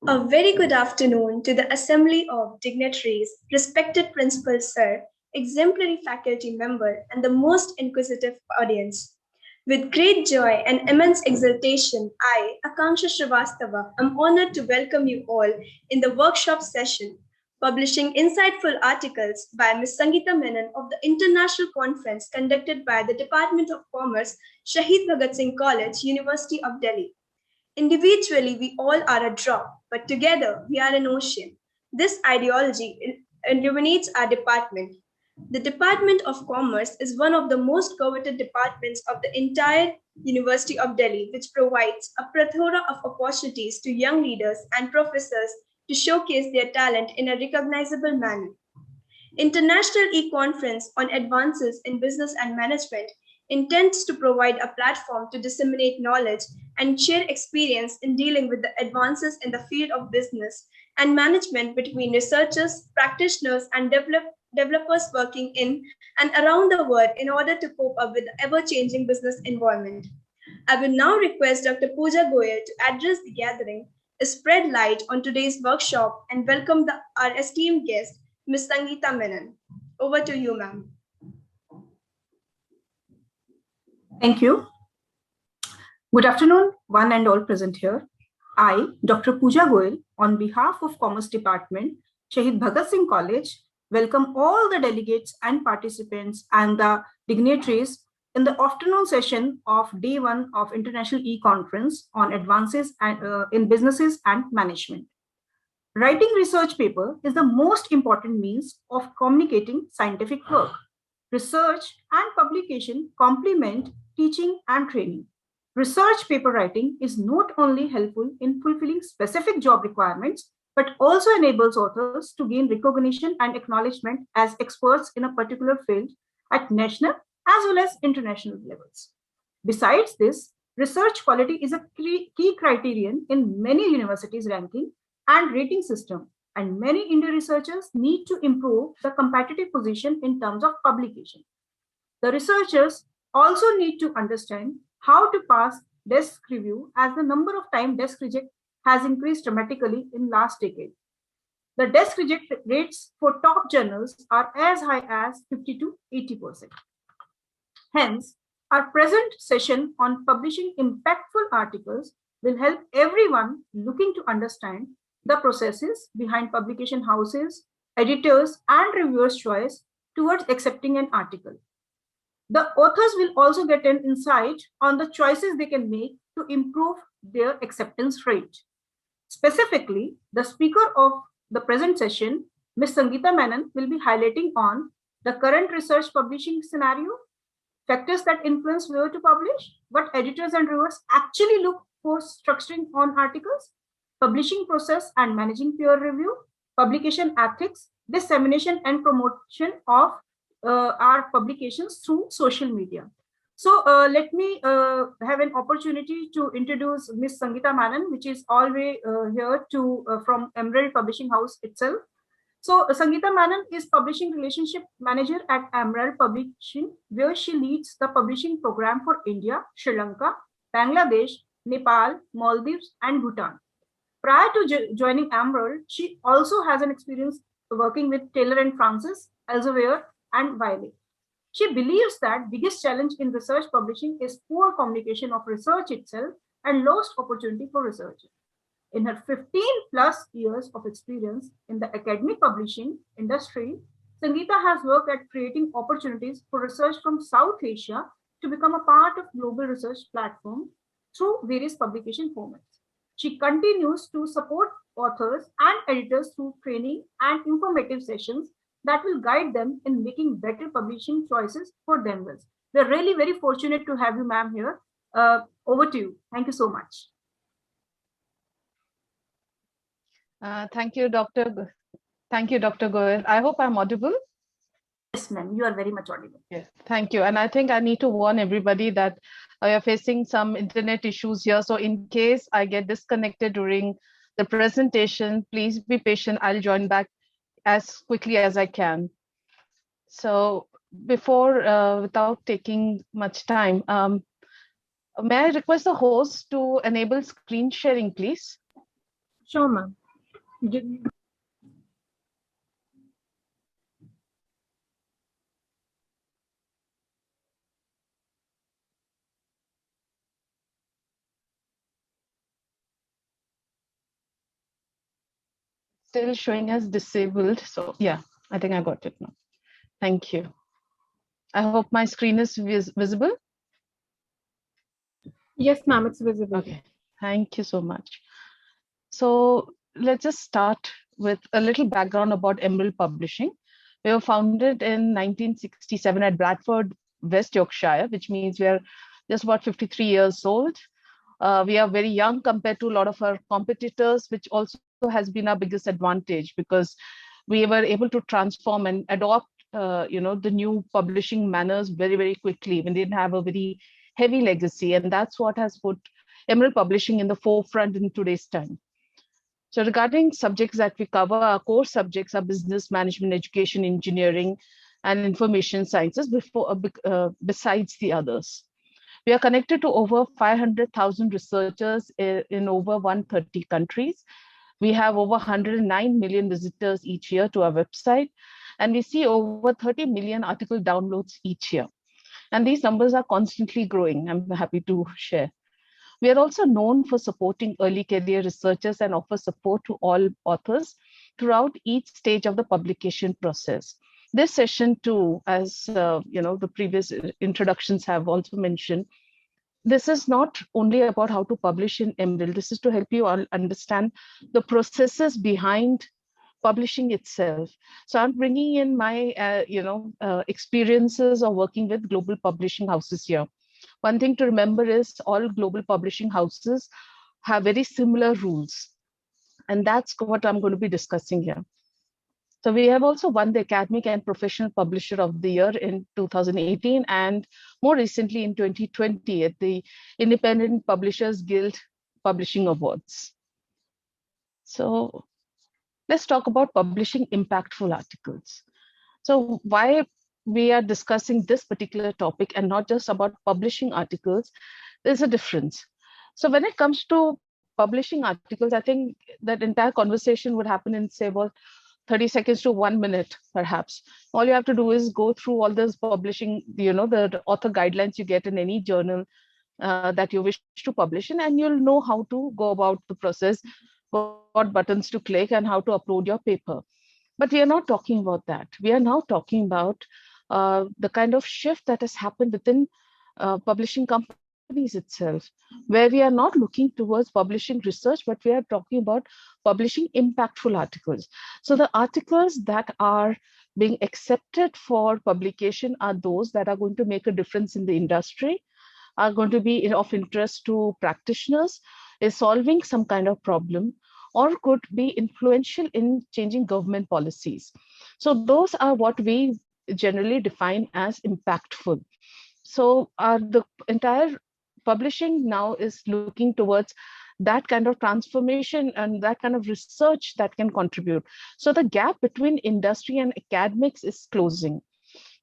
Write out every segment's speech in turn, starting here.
A very good afternoon to the Assembly of Dignitaries, respected Principal Sir, exemplary faculty member, and the most inquisitive audience. With great joy and immense exultation, I, Akanksha Srivastava, am honored to welcome you all in the workshop session, publishing insightful articles by Ms. Sangeeta Menon of the International Conference conducted by the Department of Commerce, Shahid Bhagat Singh College, University of Delhi. Individually, we all are a drop, but together we are an ocean. This ideology illuminates our department. The Department of Commerce is one of the most coveted departments of the entire University of Delhi, which provides a plethora of opportunities to young leaders and professors to showcase their talent in a recognizable manner. International e-conference on advances in business and management intends to provide a platform to disseminate knowledge and share experience in dealing with the advances in the field of business and management between researchers, practitioners, and developers working in and around the world in order to cope up with the ever-changing business environment. I will now request Dr. Pooja Goyal to address the gathering, spread light on today's workshop, and welcome our esteemed guest, Ms. Sangeeta Menon. Over to you, ma'am. Thank you. Good afternoon, one and all present here. I, Dr. Pooja Goyal, on behalf of Commerce Department, Shahid Bhagat Singh College, welcome all the delegates and participants and the dignitaries in the afternoon session of Day 1 of International E-Conference on Advances in Businesses and Management. Writing research paper is the most important means of communicating scientific work. Research and publication complement teaching and training. Research paper writing is not only helpful in fulfilling specific job requirements, but also enables authors to gain recognition and acknowledgement as experts in a particular field at national as well as international levels. Besides this, research quality is a key criterion in many universities' ranking and rating system, and many Indian researchers need to improve the competitive position in terms of publication. The researchers also need to understand how to pass desk review, as the number of time desk reject has increased dramatically in last decade. The desk reject rates for top journals are as high as 50 to 80%. Hence, our present session on publishing impactful articles will help everyone looking to understand the processes behind publication houses, editors, and reviewers' choice towards accepting an article. The authors will also get an insight on the choices they can make to improve their acceptance rate. Specifically, the speaker of the present session, Ms. Sangeeta Menon, will be highlighting on the current research publishing scenario, factors that influence where to publish, what editors and reviewers actually look for structuring on articles, publishing process and managing peer review, publication ethics, dissemination and promotion of our publications through social media. So let me have an opportunity to introduce Ms. Sangeeta Menon, which is always here from Emerald Publishing House itself. So Sangeeta Menon is Publishing Relationship Manager at Emerald Publishing, where she leads the publishing program for India, Sri Lanka, Bangladesh, Nepal, Maldives, and Bhutan. Prior to joining Emerald, she also has an experience working with Taylor and Francis, Elsevier, and Wiley. She believes that biggest challenge in research publishing is poor communication of research itself and lost opportunity for researchers. In her 15 plus years of experience in the academic publishing industry, Sangeeta has worked at creating opportunities for research from South Asia to become a part of global research platform through various publication formats. She continues to support authors and editors through training and informative sessions that will guide them in making better publishing choices for themselves. We're really very fortunate to have you, ma'am, here. Over to you. Thank you so much. Thank you, Dr. Goyal. I hope I'm audible. Yes, ma'am, you are very much audible. Yes, thank you. And I think I need to warn everybody that we are facing some internet issues here. So in case I get disconnected during the presentation, please be patient. I'll join back as quickly as I can. So before, without taking much time, may I request the host to enable screen sharing, please? Sure, ma'am. Still showing as disabled. So yeah, I think I got it now. Thank you. I hope my screen is visible. Yes, ma'am, it's visible. Okay, thank you so much. So let's just start with a little background about Emerald Publishing. We were founded in 1967 at Bradford, West Yorkshire, which means we are just about 53 years old. We are very young compared to a lot of our competitors, which also has been our biggest advantage because we were able to transform and adopt the new publishing manners very, very quickly. We didn't have a very heavy legacy, and that's what has put Emerald Publishing in the forefront in today's time. So regarding subjects that we cover, our core subjects are business management, education, engineering, and information sciences besides the others. We are connected to over 500,000 researchers in over 130 countries. We have over 109 million visitors each year to our website, and we see over 30 million article downloads each year. And these numbers are constantly growing, I'm happy to share. We are also known for supporting early career researchers and offer support to all authors throughout each stage of the publication process. This session too, as the previous introductions have also mentioned, this is not only about how to publish in Emerald. This is to help you all understand the processes behind publishing itself. So I'm bringing in my experiences of working with global publishing houses here. One thing to remember is all global publishing houses have very similar rules. And that's what I'm going to be discussing here. So we have also won the Academic and Professional Publisher of the Year in 2018 and more recently in 2020 at the Independent Publishers Guild Publishing Awards. So let's talk about publishing impactful articles. So why we are discussing this particular topic and not just about publishing articles, there's a difference. So when it comes to publishing articles, I think that entire conversation would happen in say about 30 seconds to 1 minute, perhaps. All you have to do is go through all this publishing, the author guidelines you get in any journal that you wish to publish in, and you'll know how to go about the process, what buttons to click and how to upload your paper. But we are not talking about that. We are now talking about the kind of shift that has happened within publishing companies itself, where we are not looking towards publishing research, but we are talking about publishing impactful articles. So the articles that are being accepted for publication are those that are going to make a difference in the industry, are going to be of interest to practitioners, is solving some kind of problem, or could be influential in changing government policies. So those are what we generally define as impactful. So the entire publishing now is looking towards that kind of transformation and that kind of research that can contribute. So the gap between industry and academics is closing.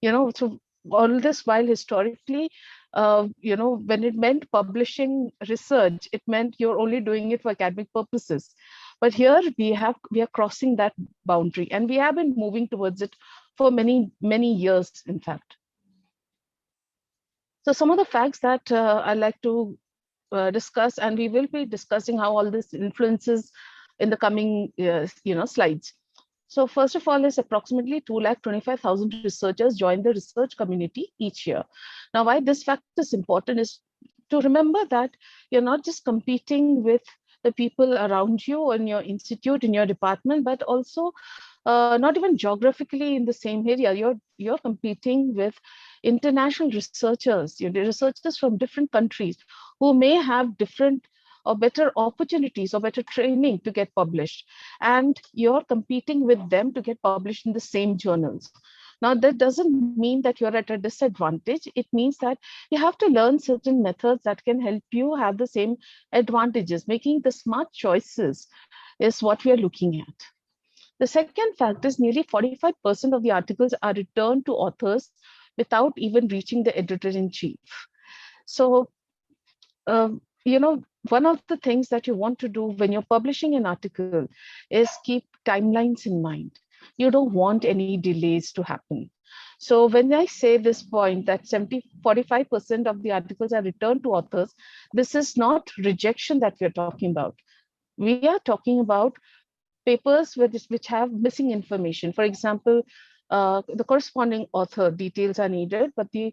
So all this while historically, when it meant publishing research, it meant you're only doing it for academic purposes. But here we are crossing that boundary, and we have been moving towards it for many, many years, in fact. So some of the facts that I like to discuss, and we will be discussing how all this influences in the coming slides. So first of all, is approximately 225,000 researchers join the research community each year. Now, why this fact is important is to remember that you're not just competing with the people around you in your institute, in your department, but also not even geographically in the same area. You're competing with international researchers, researchers from different countries who may have different or better opportunities or better training to get published. And you're competing with them to get published in the same journals. Now, that doesn't mean that you're at a disadvantage. It means that you have to learn certain methods that can help you have the same advantages. Making the smart choices is what we are looking at. The second fact is nearly 45% of the articles are returned to authors without even reaching the editor-in-chief. So, one of the things that you want to do when you're publishing an article is keep timelines in mind. You don't want any delays to happen. So when I say this point that 45% of the articles are returned to authors, this is not rejection that we're talking about. We are talking about papers which have missing information. For example, the corresponding author details are needed, but the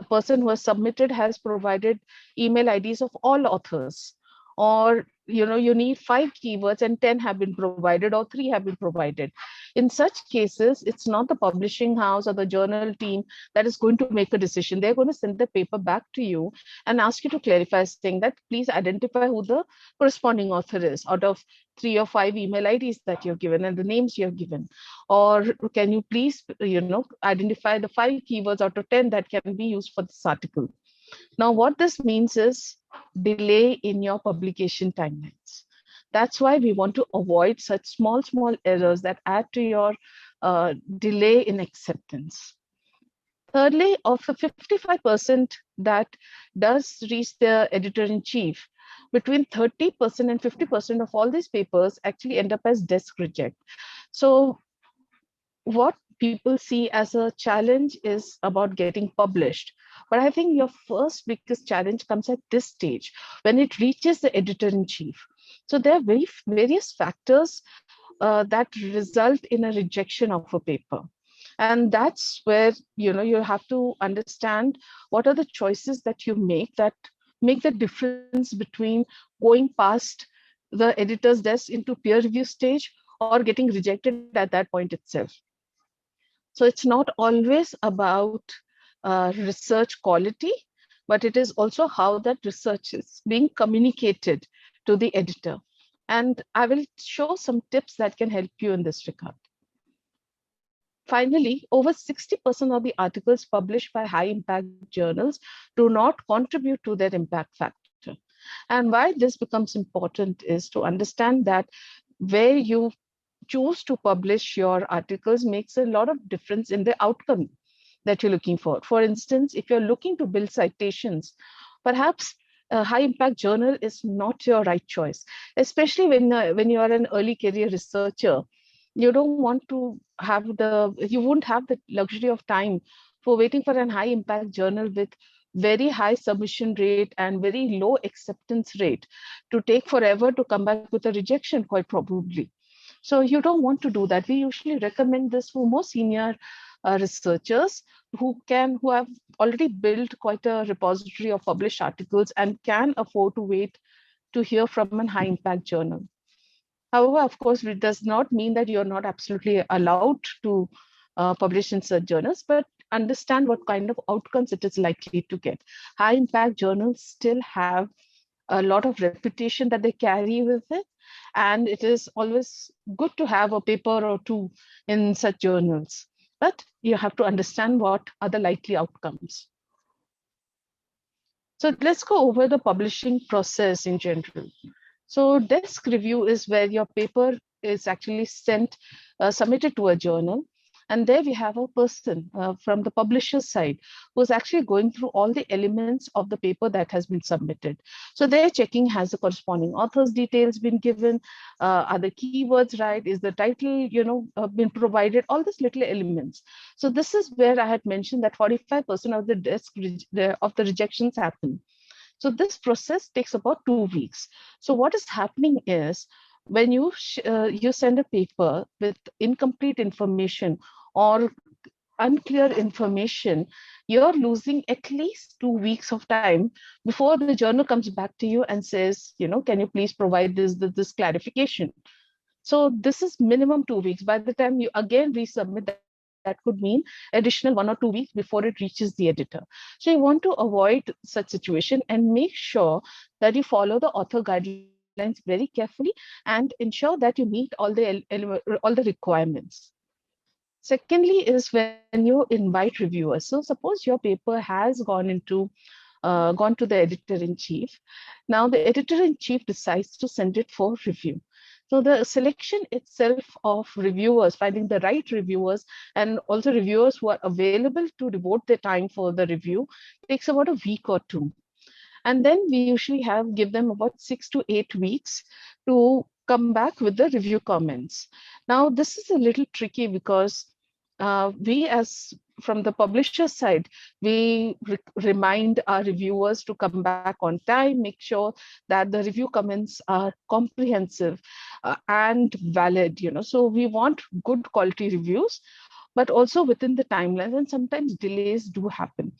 person who has submitted has provided email IDs of all authors, or you need 5 keywords and 10 have been provided or 3 have been provided. In such cases, it's not the publishing house or the journal team that is going to make a decision. They're going to send the paper back to you and ask you to clarify, saying that please identify who the corresponding author is out of 3 or 5 email IDs that you've given and the names you've given. Or can you please, identify the 5 keywords out of 10 that can be used for this article. Now, what this means is delay in your publication timelines. That's why we want to avoid such small errors that add to your delay in acceptance. Thirdly, of the 55% that does reach the editor-in-chief, between 30% and 50% of all these papers actually end up as desk reject. So what people see as a challenge is about getting published. But I think your first biggest challenge comes at this stage when it reaches the editor-in-chief. So there are various factors that result in a rejection of a paper. And that's where you have to understand what are the choices that you make that make the difference between going past the editor's desk into peer review stage or getting rejected at that point itself. So it's not always about research quality, but it is also how that research is being communicated to the editor. And I will show some tips that can help you in this regard. Finally, over 60% of the articles published by high impact journals do not contribute to their impact factor. And why this becomes important is to understand that where you choose to publish your articles makes a lot of difference in the outcome that you're looking for. For instance, if you're looking to build citations, perhaps a high impact journal is not your right choice, especially when you are an early career researcher. You don't want to have you won't have the luxury of time for waiting for an high impact journal with very high submission rate and very low acceptance rate to take forever to come back with a rejection, quite probably. So you don't want to do that. We usually recommend this for more senior researchers who have already built quite a repository of published articles and can afford to wait to hear from a high impact journal. However, of course, it does not mean that you're not absolutely allowed to publish in such journals, but understand what kind of outcomes it is likely to get. High impact journals still have a lot of reputation that they carry with it. And it is always good to have a paper or two in such journals. But you have to understand what are the likely outcomes. So let's go over the publishing process in general. So desk review is where your paper is actually submitted to a journal. And there we have a person from the publisher side who's actually going through all the elements of the paper that has been submitted. So they're checking, has the corresponding author's details been given? Are the keywords right? Is the title, been provided? All these little elements. So this is where I had mentioned that 45% of the rejections happen. So this process takes about 2 weeks. So what is happening is when you send a paper with incomplete information or unclear information, you're losing at least 2 weeks of time before the journal comes back to you and says, can you please provide this clarification? So this is minimum 2 weeks. By the time you again resubmit, that could mean additional 1 or 2 weeks before it reaches the editor. So you want to avoid such situation and make sure that you follow the author guidelines very carefully and ensure that you meet all the requirements. Secondly is when you invite reviewers. So suppose your paper has gone to the editor-in-chief. Now the editor-in-chief decides to send it for review. So the selection itself of reviewers, finding the right reviewers and also reviewers who are available to devote their time for the review takes about a week or two. And then we usually give them about 6 to 8 weeks to come back with the review comments. Now, this is a little tricky because we as from the publisher side, we remind our reviewers to come back on time, make sure that the review comments are comprehensive and valid, So we want good quality reviews, but also within the timelines, and sometimes delays do happen.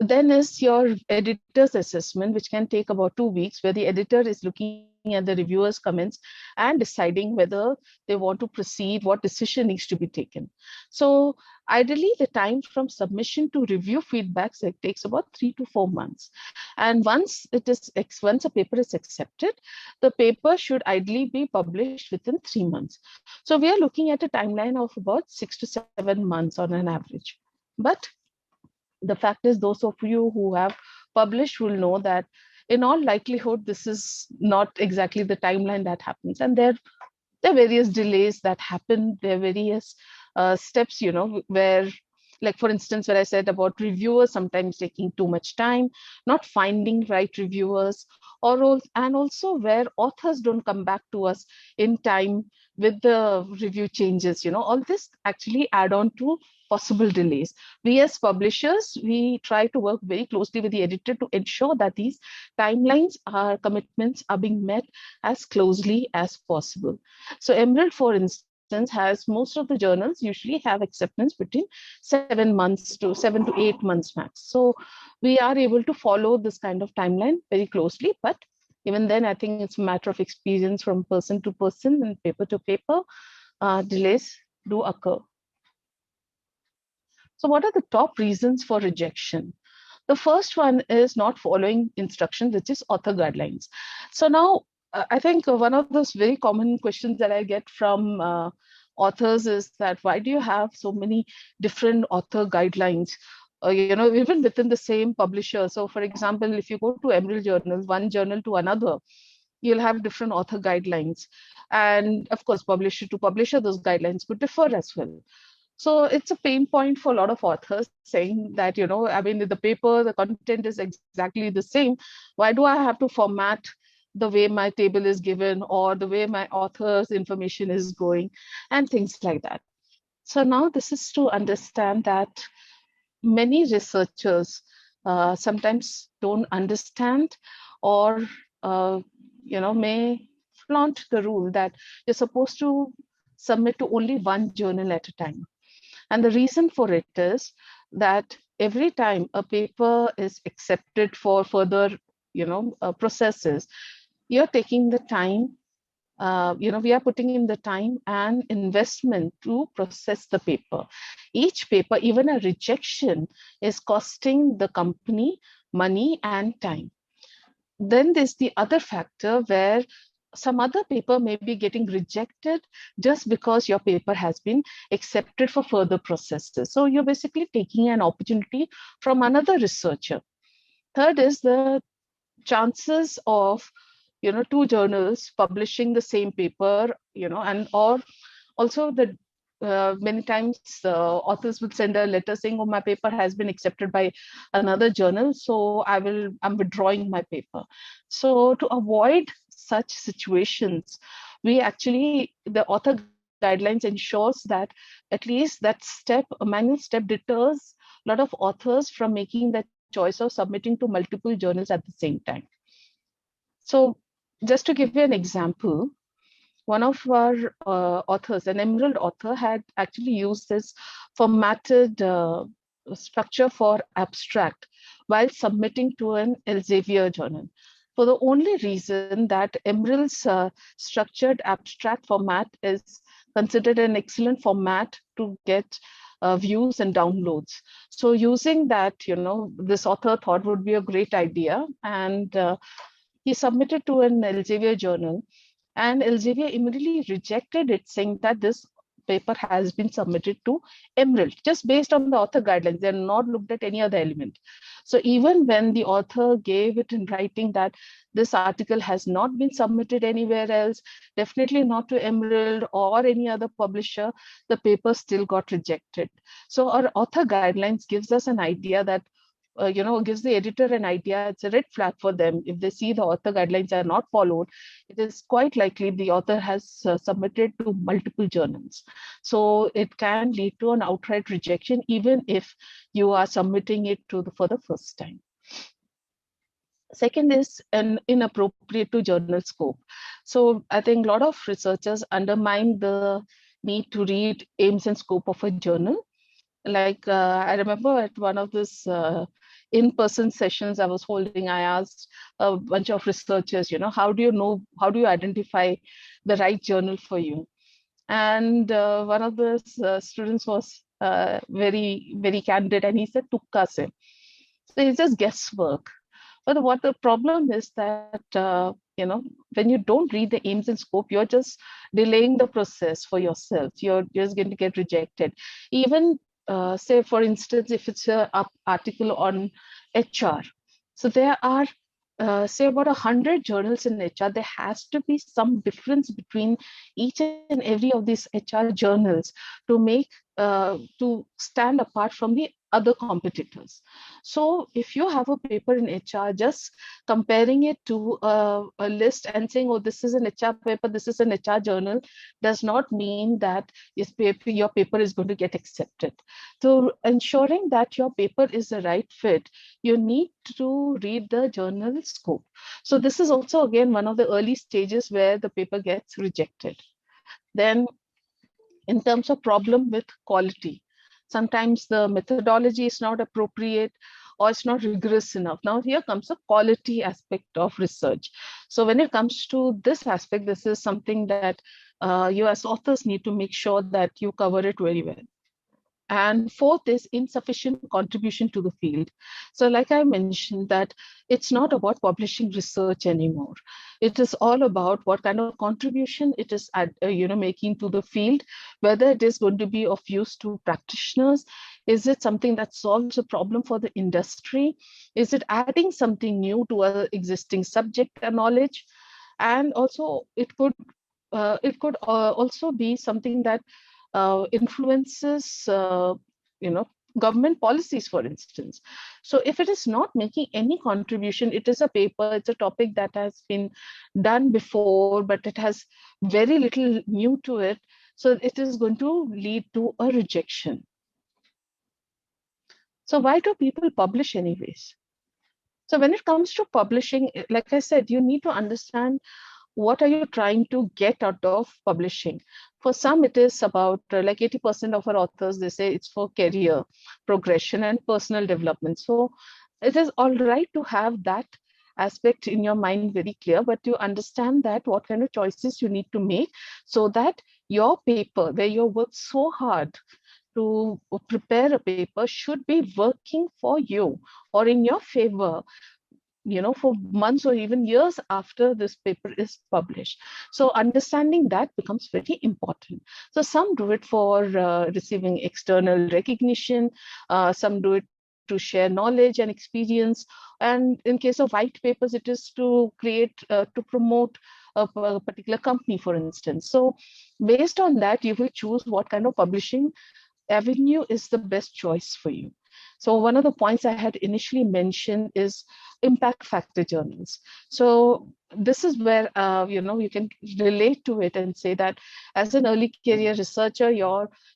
Then is your editor's assessment, which can take about 2 weeks, where the editor is looking at the reviewer's comments and deciding whether they want to proceed, what decision needs to be taken. So ideally, the time from submission to review feedbacks, it takes about 3 to 4 months. And once a paper is accepted, the paper should ideally be published within 3 months. So we are looking at a timeline of about 6 to 7 months on an average. But the fact is, those of you who have published will know that in all likelihood, this is not exactly the timeline that happens. And there are various delays that happen. There are various steps, where, like, for instance, where I said about reviewers sometimes taking too much time, not finding right reviewers, and also where authors don't come back to us in time with the review changes, all this actually add on to possible delays. We as publishers, we try to work very closely with the editor to ensure that these timelines, our commitments are being met as closely as possible. So Emerald, for instance, has most of the journals usually have acceptance between 7 to 8 months max. So we are able to follow this kind of timeline very closely, but even then, I think it's a matter of experience from person to person and paper to paper. Delays do occur. So what are the top reasons for rejection? The first one is not following instructions, which is author guidelines. So now, I think one of those very common questions that I get from authors is that, why do you have so many different author guidelines? Even within the same publisher. So for example, if you go to Emerald Journal, one journal to another, you'll have different author guidelines. And of course, publisher to publisher, those guidelines could differ as well. So it's a pain point for a lot of authors, saying that, the paper, the content is exactly the same. Why do I have to format the way my table is given or the way my author's information is going and things like that? So now this is to understand that many researchers sometimes don't understand or, may flaunt the rule that you're supposed to submit to only one journal at a time. And the reason for it is that every time a paper is accepted for further, processes, you're taking the time, we are putting in the time and investment to process the paper. Each paper, even a rejection, is costing the company money and time. Then there's the other factor where some other paper may be getting rejected just because your paper has been accepted for further processes. So you're basically taking an opportunity from another researcher. Third is the chances of, two journals publishing the same paper, or also the many times authors would send a letter saying, oh, my paper has been accepted by another journal, so I'm withdrawing my paper. So to avoid such situations, the author guidelines ensures that at least that a manual step deters a lot of authors from making that choice of submitting to multiple journals at the same time. So just to give you an example, one of our authors, an Emerald author, had actually used this formatted structure for abstract while submitting to an Elsevier journal, for the only reason that Emerald's structured abstract format is considered an excellent format to get views and downloads. So using that, this author thought would be a great idea, and he submitted to an Elsevier journal, and Elsevier immediately rejected it, saying that this paper has been submitted to Emerald, just based on the author guidelines. They're not looked at any other element. So even when the author gave it in writing that this article has not been submitted anywhere else, definitely not to Emerald or any other publisher, the paper still got rejected. So our author guidelines gives us an idea that gives the editor an idea. It's a red flag for them. If they see the author guidelines are not followed, it is quite likely the author has submitted to multiple journals. So it can lead to an outright rejection, even if you are submitting it for the first time. Second is an inappropriate to journal scope. So I think a lot of researchers undermine the need to read aims and scope of a journal. Like I remember at one of this in-person sessions I was holding, I asked a bunch of researchers, how do you identify the right journal for you? And one of the students was very, very candid, and he said, Tukka se. So it's just guesswork. But what the problem is that, when you don't read the aims and scope, you're just delaying the process for yourself. You're just going to get rejected. Even say, for instance, if it's an article on HR. So there are, say, about 100 journals in HR. There has to be some difference between each and every of these HR journals to stand apart from the other competitors. So if you have a paper in HR, just comparing it to a list and saying, oh, this is an HR paper, this is an HR journal, does not mean that your paper is going to get accepted. So ensuring that your paper is the right fit, you need to read the journal scope. So this is also, again, one of the early stages where the paper gets rejected. Then in terms of problem with quality, sometimes the methodology is not appropriate or it's not rigorous enough. Now here comes the quality aspect of research. So when it comes to this aspect, this is something that you as authors need to make sure that you cover it very well. And fourth is insufficient contribution to the field. So like I mentioned, that it's not about publishing research anymore. It is all about what kind of contribution it is making to the field, whether it is going to be of use to practitioners. Is it something that solves a problem for the industry? Is it adding something new to our existing subject knowledge? And also it could also be something that influences, government policies, for instance. So if it is not making any contribution, it is a paper, it's a topic that has been done before, but it has very little new to it. So it is going to lead to a rejection. So why do people publish anyways? So when it comes to publishing, like I said, you need to understand what are you trying to get out of publishing. For some, it is about like 80% of our authors, they say it's for career progression and personal development. So it is all right to have that aspect in your mind very clear, but you understand that what kind of choices you need to make so that your paper, where you worked so hard to prepare a paper, should be working for you or in your favor, for months or even years after this paper is published. So understanding that becomes very important. So some do it for receiving external recognition, some do it to share knowledge and experience. And in case of white papers, it is to promote a particular company, for instance. So based on that, you will choose what kind of publishing avenue is the best choice for you. So one of the points I had initially mentioned is impact factor journals. So this is where you can relate to it and say that as an early career researcher,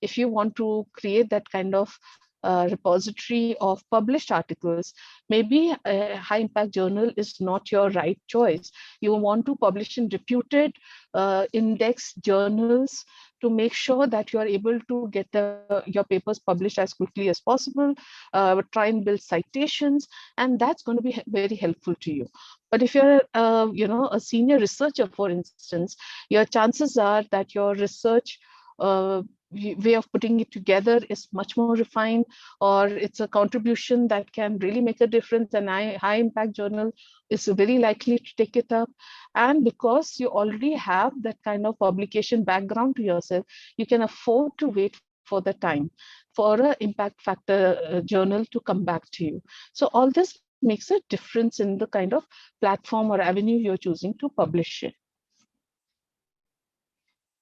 if you want to create that kind of repository of published articles, maybe a high impact journal is not your right choice. You want to publish in reputed index journals to make sure that you are able to get your papers published as quickly as possible, try and build citations, and that's going to be very helpful to you. But if you're a senior researcher, for instance, your chances are that your research way of putting it together is much more refined, or it's a contribution that can really make a difference, and high impact journal is very likely to take it up. And because you already have that kind of publication background to yourself, you can afford to wait for the time for an impact factor journal to come back to you. So all this makes a difference in the kind of platform or avenue you're choosing to publish in.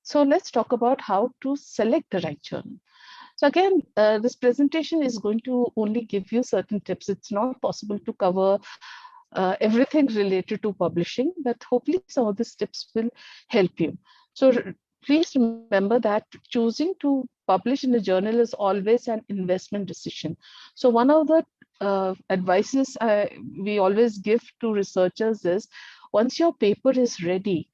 So let's talk about how to select the right journal. So again, this presentation is going to only give you certain tips. It's not possible to cover everything related to publishing, but hopefully some of these tips will help you. So please remember that choosing to publish in a journal is always an investment decision. So one of the advices we always give to researchers is, once your paper is ready,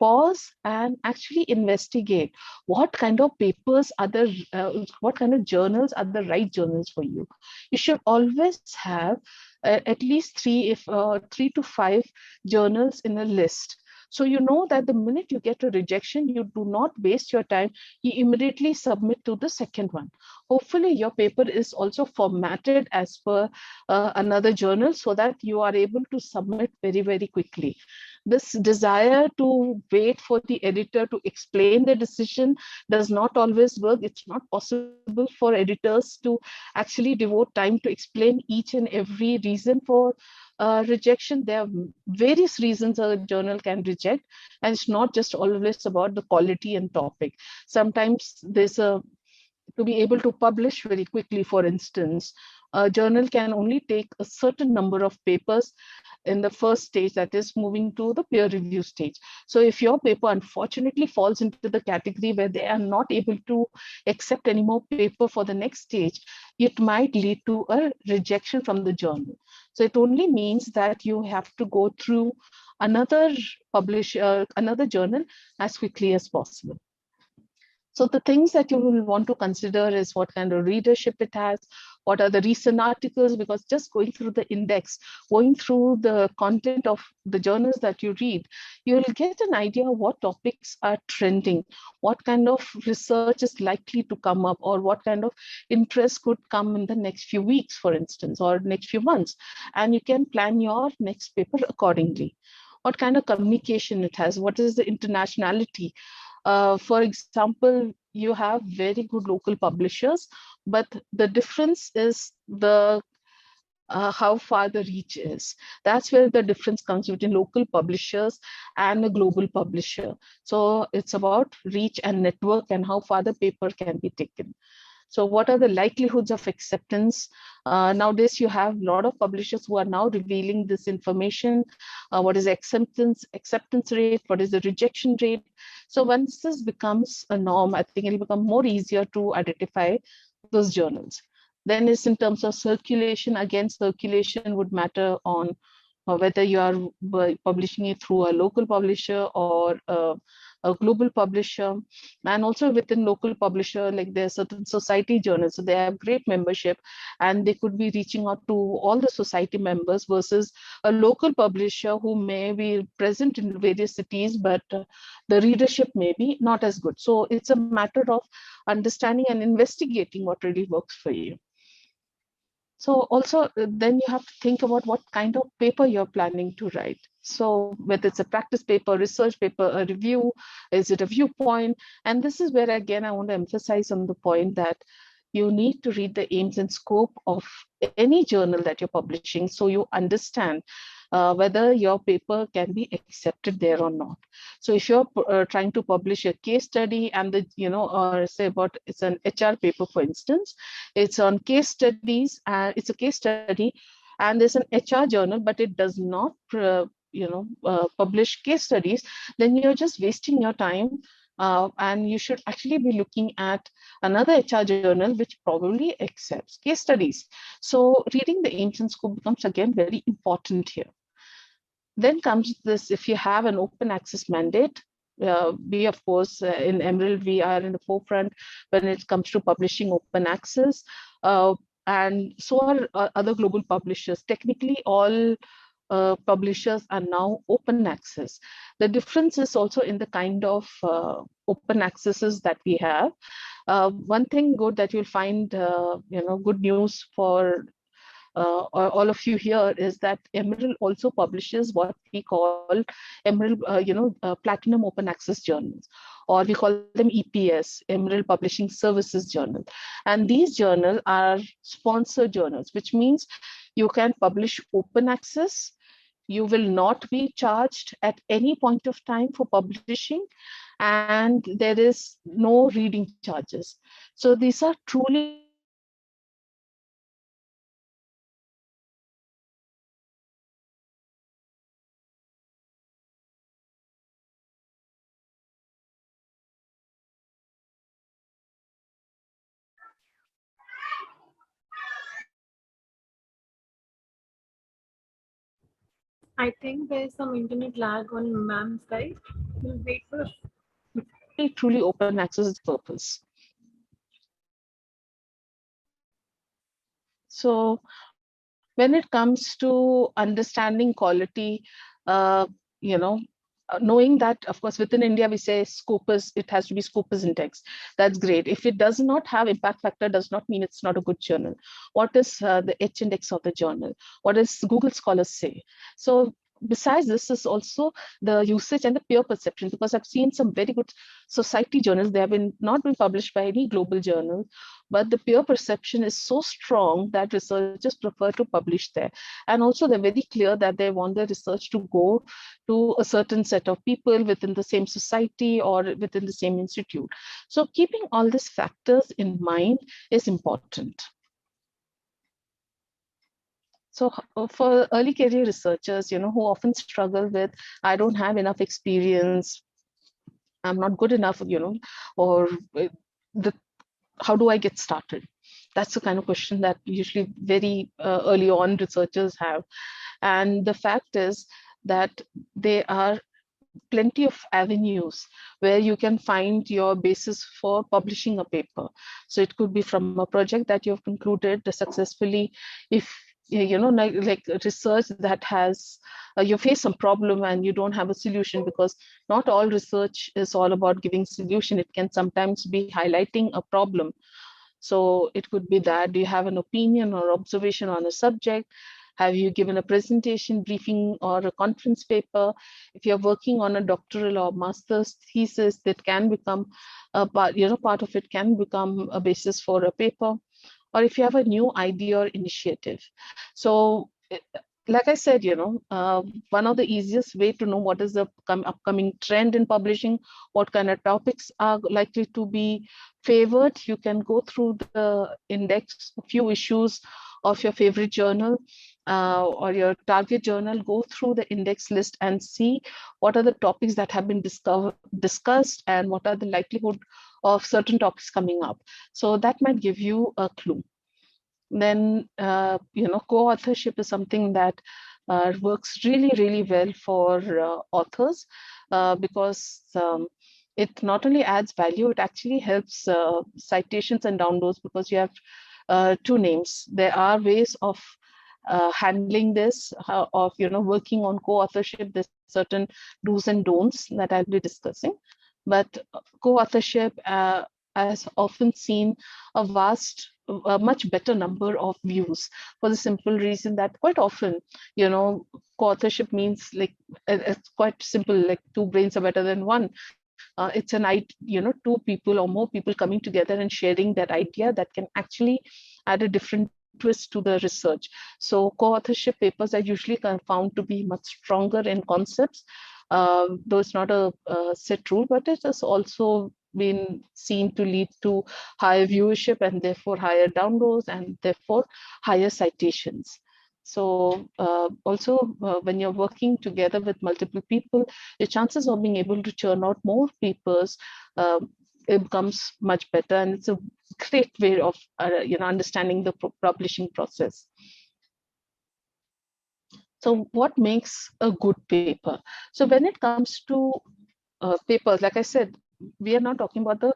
pause and actually investigate what kind of papers are the, what kind of journals are the right journals for you. You should always have at least 3 to 5 journals in a list. So you know that the minute you get a rejection, you do not waste your time. You immediately submit to the second one. Hopefully your paper is also formatted as per another journal so that you are able to submit very, very quickly. This desire to wait for the editor to explain the decision does not always work. It's not possible for editors to actually devote time to explain each and every reason for rejection. There are various reasons a journal can reject, and it's not just always about the quality and topic. Sometimes there's to be able to publish very quickly, for instance, a journal can only take a certain number of papers in the first stage, that is moving to the peer review stage. So if your paper unfortunately falls into the category where they are not able to accept any more paper for the next stage, it might lead to a rejection from the journal. So it only means that you have to go through another another journal as quickly as possible. So the things that you will want to consider is what kind of readership it has, what are the recent articles, because just going through the index, going through the content of the journals that you read, you'll get an idea of what topics are trending, what kind of research is likely to come up, or what kind of interest could come in the next few weeks, for instance, or next few months. And you can plan your next paper accordingly. What kind of communication it has, what is the internationality. For example, you have very good local publishers, but the difference is the how far the reach is. That's where the difference comes between local publishers and a global publisher. So it's about reach and network and how far the paper can be taken. So what are the likelihoods of acceptance? Nowadays, you have a lot of publishers who are now revealing this information. What is acceptance rate? What is the rejection rate? So once this becomes a norm, I think it'll become more easier to identify those journals. Then it's in terms of circulation. Again, circulation would matter on whether you are publishing it through a local publisher or a global publisher. And also within local publisher, like there are certain society journals, so they have great membership and they could be reaching out to all the society members, versus a local publisher who may be present in various cities, but the readership may be not as good. So it's a matter of understanding and investigating what really works for you. So also then you have to think about what kind of paper you're planning to write. So whether it's a practice paper, research paper, a review, is it a viewpoint? And this is where, again, I want to emphasize on the point that you need to read the aims and scope of any journal that you're publishing, so you understand whether your paper can be accepted there or not. So if you're trying to publish a case study and or say about, it's an HR paper, for instance, it's on case studies, and it's a case study and there's an HR journal, but it does not publish case studies, then you're just wasting your time. And you should actually be looking at another HR journal which probably accepts case studies. So reading the aims and scope becomes, again, very important here. Then comes this, if you have an open access mandate, we, of course, in Emerald, we are in the forefront when it comes to publishing open access. And so are other global publishers. Technically, all publishers are now open access. The difference is also in the kind of open accesses that we have. One thing good that you'll find, good news for all of you here, is that Emerald also publishes what we call Emerald, Platinum Open Access Journals, or we call them EPS, Emerald Publishing Services Journal. And these journals are sponsored journals, which means you can publish open access. you will not be charged at any point of time for publishing, and there is no reading charges. So these are truly I think there is some internet lag on ma'am's side. We'll wait for truly open access purpose. So when it comes to understanding quality, you know, knowing that, of course, within India, we say Scopus, it has to be Scopus index. That's great. If it does not have impact factor, does not mean it's not a good journal. What is the H index of the journal? What does Google Scholars say? So besides this is also the usage and the peer perception, because I've seen some very good society journals. They have not been published by any global journal, but the peer perception is so strong that researchers prefer to publish there. And also they're very clear that they want their research to go to a certain set of people within the same society or within the same institute. So keeping all these factors in mind is important. So for early career researchers, who often struggle with, I don't have enough experience, I'm not good enough, or how do I get started? That's the kind of question that usually very early on researchers have. And the fact is that there are plenty of avenues where you can find your basis for publishing a paper. So it could be from a project that you've concluded successfully. If like research that has you face some problem and you don't have a solution, because not all research is all about giving solution. It can sometimes be highlighting a problem. So it could be that, do you have an opinion or observation on a subject? Have you given a presentation, briefing, or a conference paper? If you're working on a doctoral or master's thesis, that can become a part, part of it can become a basis for a paper. Or if you have a new idea or initiative. So like I said, one of the easiest way to know what is the upcoming trend in publishing, what kind of topics are likely to be favored, you can go through the index, a few issues of your favorite journal or your target journal, go through the index list and see what are the topics that have been discussed and what are the likelihood of certain topics coming up. So that might give you a clue. Then, co-authorship is something that works really, really well for authors because it not only adds value, it actually helps citations and downloads, because you have two names. There are ways of handling this, of working on co-authorship. There's certain do's and don'ts that I'll be discussing. But co-authorship has often seen a much better number of views, for the simple reason that quite often, co-authorship means, like, it's quite simple, like two brains are better than one. It's two people or more people coming together and sharing that idea that can actually add a different twist to the research. So co-authorship papers are usually found to be much stronger in concepts, though it's not a set rule, but it has also been seen to lead to higher viewership and therefore higher downloads and therefore higher citations. So also when you're working together with multiple people, your chances of being able to churn out more papers it becomes much better, and it's a great way of understanding the publishing process. So what makes a good paper? So when it comes to papers, like I said, we are not talking about the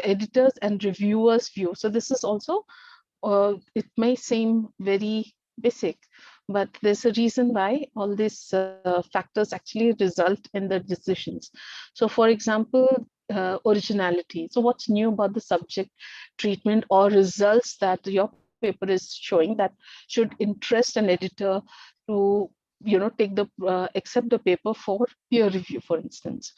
editors and reviewers view. So this is also it may seem very basic, but there's a reason why all these factors actually result in the decisions. So for example, originality. So what's new about the subject, treatment, or results that your paper is showing that should interest an editor to take accept the paper for peer review, for instance.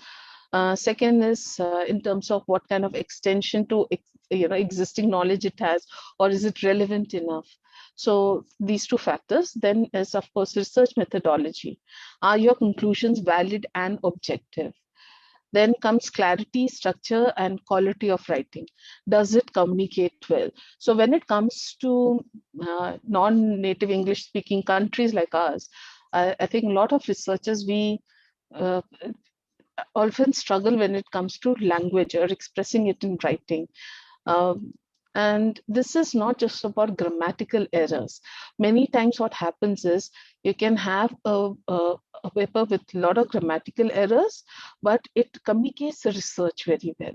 Second is in terms of what kind of extension to existing knowledge it has, or is it relevant enough? So these two factors. Then is, of course, research methodology. Are your conclusions valid and objective? Then comes clarity, structure, and quality of writing. Does it communicate well? So when it comes to non-native English speaking countries like ours, I think a lot of researchers, we uh, often struggle when it comes to language or expressing it in writing. Um, and this is not just about grammatical errors. Many times what happens is you can have a paper with a lot of grammatical errors, but it communicates the research very well.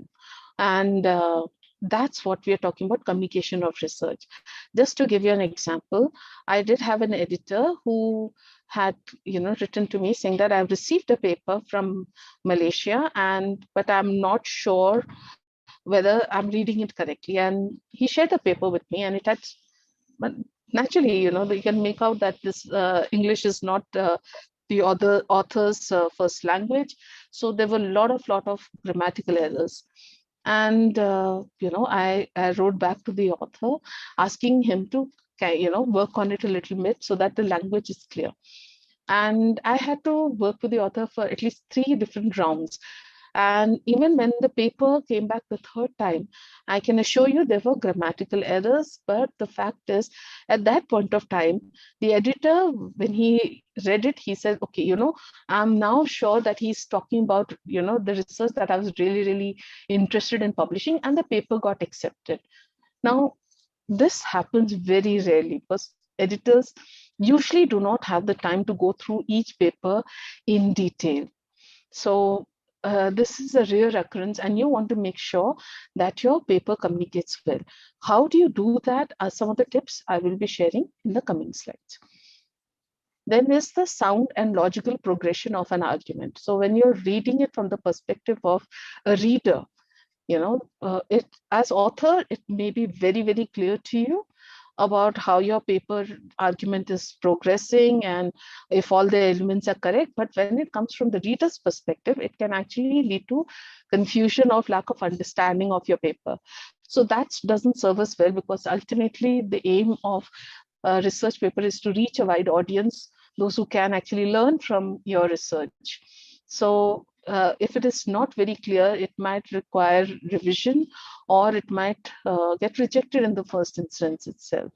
And that's what we are talking about, communication of research. Just to give you an example, I did have an editor who had written to me saying that I've received a paper from Malaysia, but I'm not sure whether I'm reading it correctly. And he shared the paper with me, and it had, but naturally, you can make out that this English is not the author's first language. So there were a lot of grammatical errors. And I wrote back to the author asking him to work on it a little bit so that the language is clear. And I had to work with the author for at least 3 different rounds. And even when the paper came back the third time, I can assure you there were grammatical errors. But the fact is, at that point of time, the editor, when he read it, he said, okay, I'm now sure that he's talking about, the research that I was really, really interested in publishing, and the paper got accepted. Now, this happens very rarely because editors usually do not have the time to go through each paper in detail. So this is a rare occurrence, and you want to make sure that your paper communicates well. How do you do that? Are some of the tips I will be sharing in the coming slides. Then is the sound and logical progression of an argument. So when you're reading it from the perspective of a reader, it as author, it may be very, very clear to you about how your paper argument is progressing and if all the elements are correct. But when it comes from the reader's perspective, it can actually lead to confusion or lack of understanding of your paper. So that doesn't serve us well, because ultimately the aim of a research paper is to reach a wide audience, those who can actually learn from your research. So if it is not very clear, it might require revision, or it might get rejected in the first instance itself.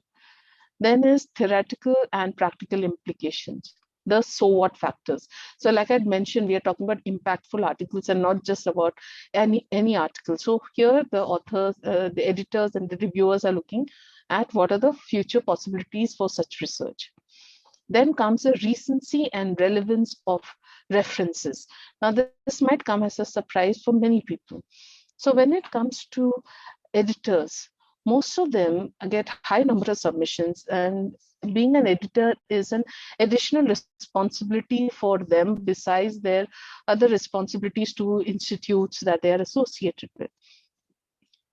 Then is theoretical and practical implications, the so what factors. So like I'd mentioned, we are talking about impactful articles and not just about any article. So here the authors, the editors and the reviewers are looking at what are the future possibilities for such research. Then comes the recency and relevance of references. Now, this might come as a surprise for many people. So when it comes to editors, most of them get high number of submissions, and being an editor is an additional responsibility for them besides their other responsibilities to institutes that they are associated with.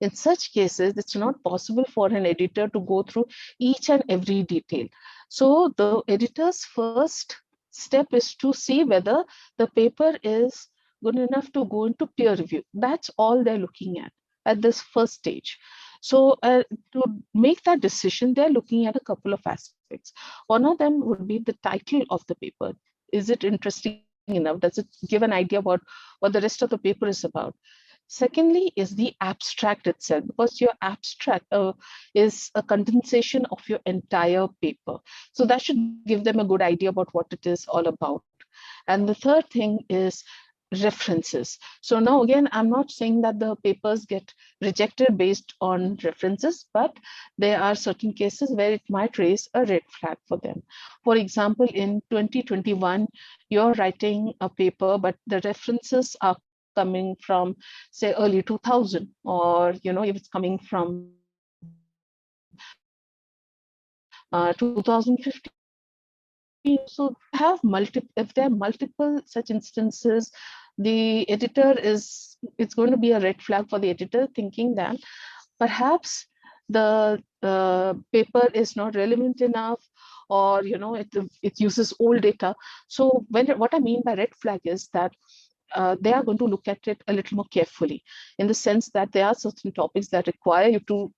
In such cases, it's not possible for an editor to go through each and every detail. So the editor's first step is to see whether the paper is good enough to go into peer review. That's all they're looking at this first stage. So to make that decision, they're looking at a couple of aspects. One of them would be the title of the paper. Is it interesting enough? Does it give an idea about what the rest of the paper is about? Secondly is the abstract itself, because your abstract is a condensation of your entire paper. So that should give them a good idea about what it is all about. And the third thing is references. So now again, I'm not saying that the papers get rejected based on references, but there are certain cases where it might raise a red flag for them. For example, in 2021, you're writing a paper, but the references are coming from, say, early 2000, or if it's coming from 2015. So if there are multiple such instances, the editor it's going to be a red flag for the editor, thinking that perhaps the paper is not relevant enough, or it uses old data. So what I mean by red flag is that they are going to look at it a little more carefully, in the sense that there are certain topics that require you to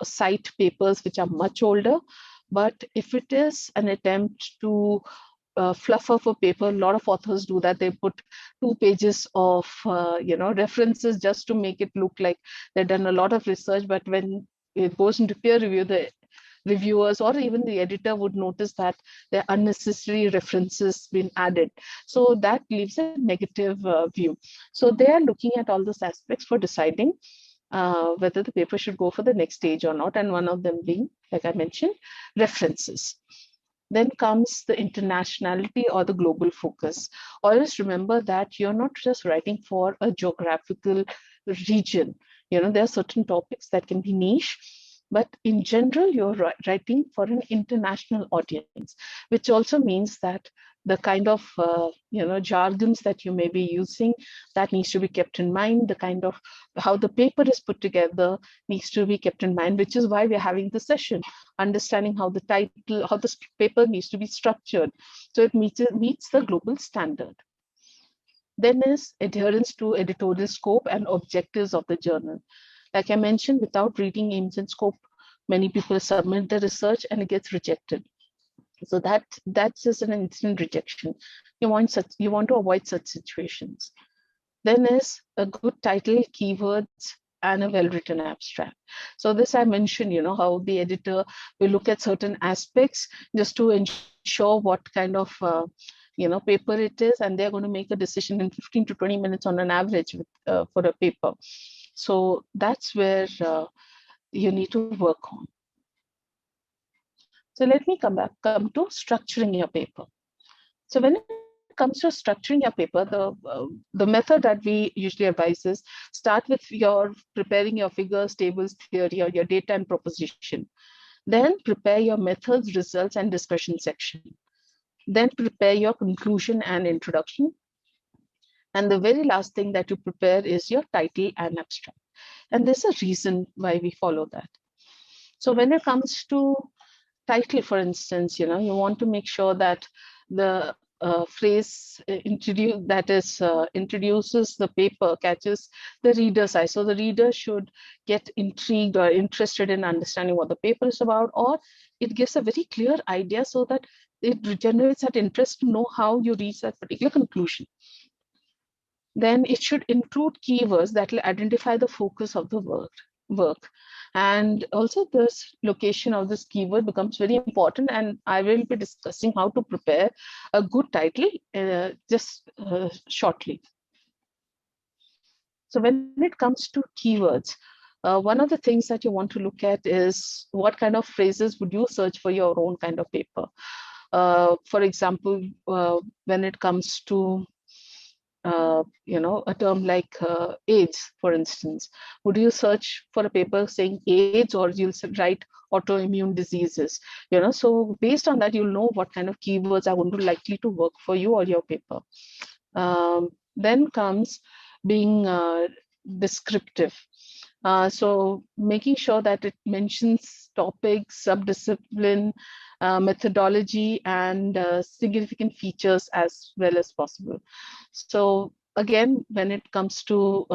cite papers which are much older. But if it is an attempt to fluff up a paper, a lot of authors do that. They put 2 pages of references just to make it look like they've done a lot of research. But when it goes into peer review, the reviewers or even the editor would notice that there are unnecessary references been added. So that leaves a negative view. So they are looking at all those aspects for deciding whether the paper should go for the next stage or not. And one of them being, like I mentioned, references. Then comes the internationality or the global focus. Always remember that you're not just writing for a geographical region. There are certain topics that can be niche, but in general, you're writing for an international audience, which also means that the kind of jargons that you may be using, that needs to be kept in mind. The kind of how the paper is put together needs to be kept in mind, which is why we're having the session, understanding how the title, how the paper needs to be structured, so it meets the global standard. Then is adherence to editorial scope and objectives of the journal. Like I mentioned, without reading aims and scope, many people submit the research and it gets rejected. So that's just an instant rejection. You want to avoid such situations. Then is a good title, keywords, and a well-written abstract. So this I mentioned, how the editor will look at certain aspects just to ensure what kind of paper it is, and they're going to make a decision in 15 to 20 minutes on an average for a paper. So that's where you need to work on. So let me come to structuring your paper. So when it comes to structuring your paper, the method that we usually advise is start with preparing your figures, tables, theory, or your data and proposition. Then prepare your methods, results, and discussion section. Then prepare your conclusion and introduction. And the very last thing that you prepare is your title and abstract. And there's a reason why we follow that. So when it comes to title, for instance, you want to make sure that the phrase introduces the paper catches the reader's eye. So the reader should get intrigued or interested in understanding what the paper is about, or it gives a very clear idea so that it generates that interest to know how you reach that particular conclusion. Then it should include keywords that will identify the focus of the work. And also this location of this keyword becomes very important, and I will be discussing how to prepare a good title shortly. So when it comes to keywords, one of the things that you want to look at is what kind of phrases would you search for your own kind of paper. For example, when it comes to a term like AIDS, for instance, would you search for a paper saying AIDS, or you'll write autoimmune diseases? So based on that, you'll know what kind of keywords are going to likely to work for you or your paper. Then comes being descriptive. So making sure that it mentions topics, subdiscipline, methodology, and significant features as well as possible. So again, when it comes to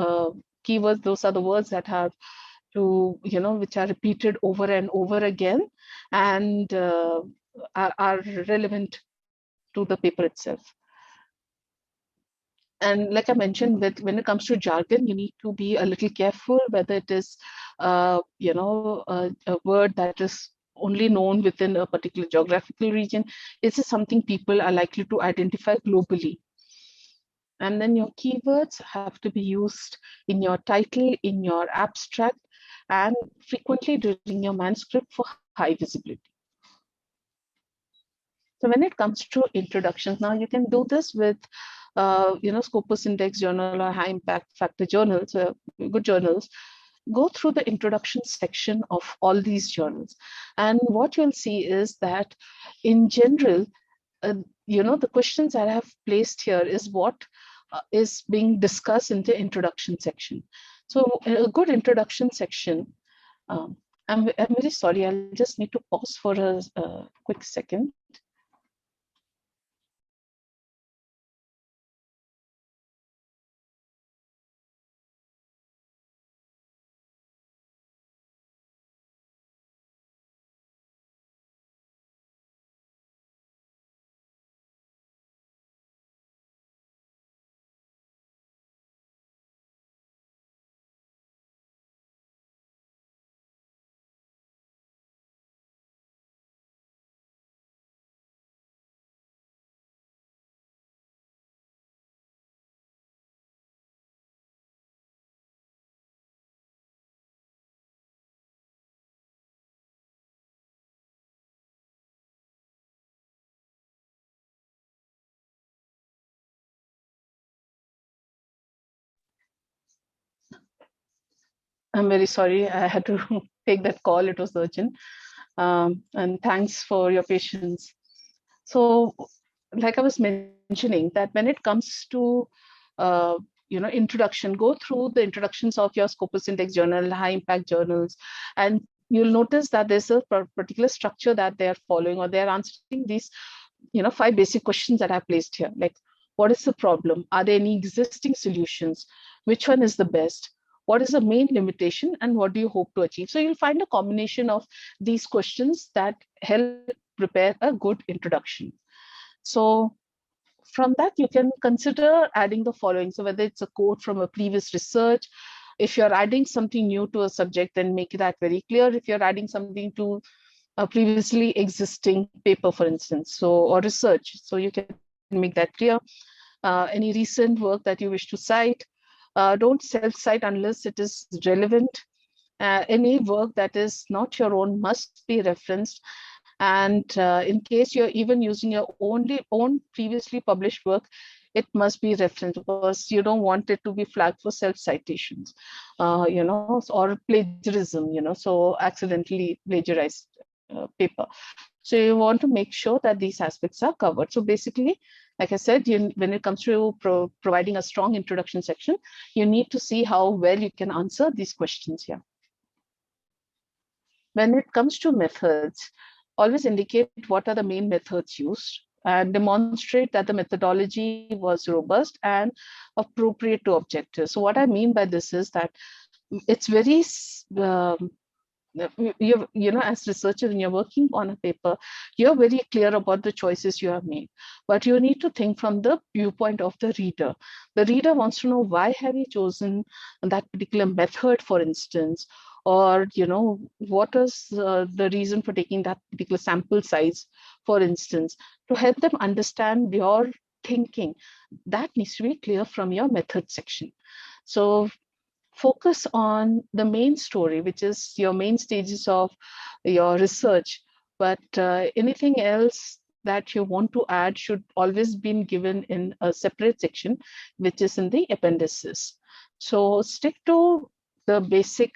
keywords, those are the words that have which are repeated over and over again and are relevant to the paper itself. And like I mentioned, when it comes to jargon, you need to be a little careful whether it is, a word that is only known within a particular geographical region. Is this something people are likely to identify globally? And then your keywords have to be used in your title, in your abstract, and frequently during your manuscript for high visibility. So when it comes to introductions, now you can do this with Scopus Index journal or high impact factor journals, good journals. Go through the introduction section of all these journals. And what you'll see is that in general, the questions that I have placed here is what is being discussed in the introduction section. So a good introduction section, I'm very sorry, I'll just need to pause for a quick second. I'm very sorry. I had to take that call. It was urgent. And thanks for your patience. So, like I was mentioning, that when it comes to introduction, go through the introductions of your Scopus Index journal, high impact journals, and you'll notice that there's a particular structure that they're following, or they're answering these 5 basic questions that I placed here. Like, what is the problem? Are there any existing solutions? Which one is the best? What is the main limitation, and what do you hope to achieve? So you'll find a combination of these questions that help prepare a good introduction. So from that, you can consider adding the following. So whether it's a quote from a previous research, if you're adding something new to a subject, then make that very clear. If you're adding something to a previously existing paper, for instance, or research, so you can make that clear. Any recent work that you wish to cite, don't self-cite unless it is relevant. Any work that is not your own must be referenced. And in case you're even using your own previously published work, it must be referenced, because you don't want it to be flagged for self-citations, or plagiarism, so accidentally plagiarized paper. So you want to make sure that these aspects are covered. So basically, like I said, when it comes to providing a strong introduction section, you need to see how well you can answer these questions here. When it comes to methods, always indicate what are the main methods used and demonstrate that the methodology was robust and appropriate to objectives. So what I mean by this is that it's very, as researchers, when you're working on a paper, you're very clear about the choices you have made, but you need to think from the viewpoint of the reader. The reader wants to know, why have you chosen that particular method, for instance, or what is the reason for taking that particular sample size, for instance, to help them understand your thinking. That needs to be clear from your method section. So focus on the main story, which is your main stages of your research, but anything else that you want to add should always be given in a separate section, which is in the appendices. So stick to the basic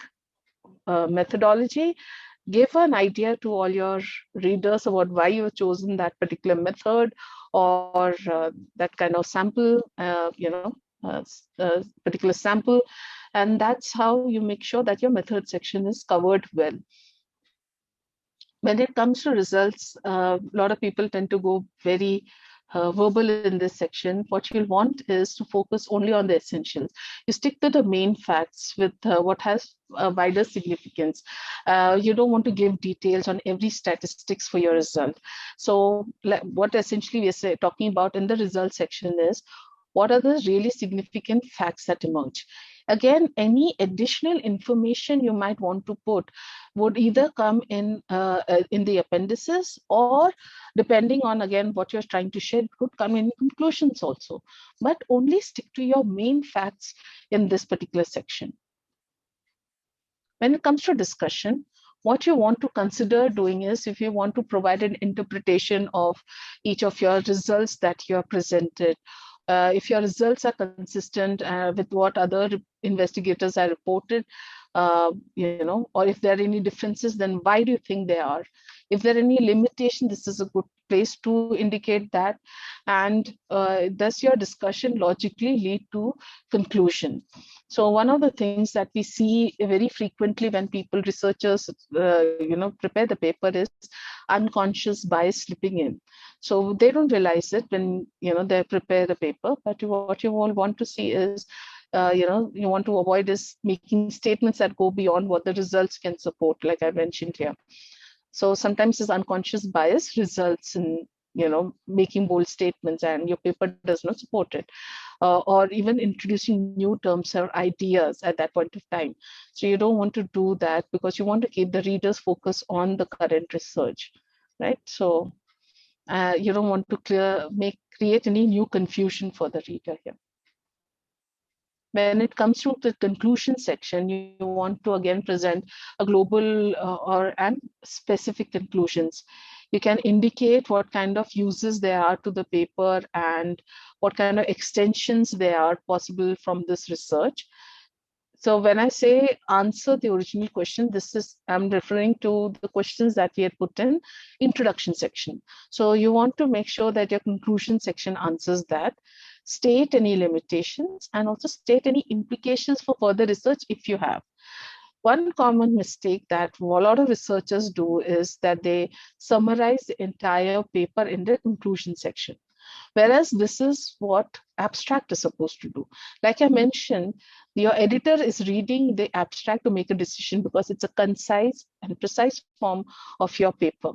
methodology. Give an idea to all your readers about why you've chosen that particular method, or that kind of sample, particular sample. And that's how you make sure that your method section is covered well. When it comes to results, a lot of people tend to go very verbal in this section. What you'll want is to focus only on the essentials. You stick to the main facts with what has a wider significance. You don't want to give details on every statistics for your result. So what essentially we are talking about in the result section is, what are the really significant facts that emerge? Again, any additional information you might want to put would either come in the appendices, or depending on, again, what you're trying to share, it could come in conclusions also. But only stick to your main facts in this particular section. When it comes to discussion, what you want to consider doing is, if you want to provide an interpretation of each of your results that you have presented, if your results are consistent with what other investigators have reported, or if there are any differences, then why do you think they are? If there are any limitation, this is a good place to indicate that. And does your discussion logically lead to conclusion? So one of the things that we see very frequently when researchers prepare the paper is unconscious bias slipping in. So they don't realize it when they prepare the paper, but what you all want to see is you want to avoid is making statements that go beyond what the results can support, like I mentioned here. So sometimes this unconscious bias results in making bold statements and your paper does not support it, or even introducing new terms or ideas at that point of time. So you don't want to do that, because you want to keep the readers focus on the current research, right? So you don't want to create any new confusion for the reader here. When it comes to the conclusion section, you want to again present a global and specific conclusions. You can indicate what kind of uses there are to the paper and what kind of extensions there are possible from this research. So when I say answer the original question, I'm referring to the questions that we had put in introduction section. So you want to make sure that your conclusion section answers that, state any limitations, and also state any implications for further research if you have. One common mistake that a lot of researchers do is that they summarize the entire paper in the conclusion section. Whereas this is what abstract is supposed to do. Like I mentioned, your editor is reading the abstract to make a decision because it's a concise and precise form of your paper.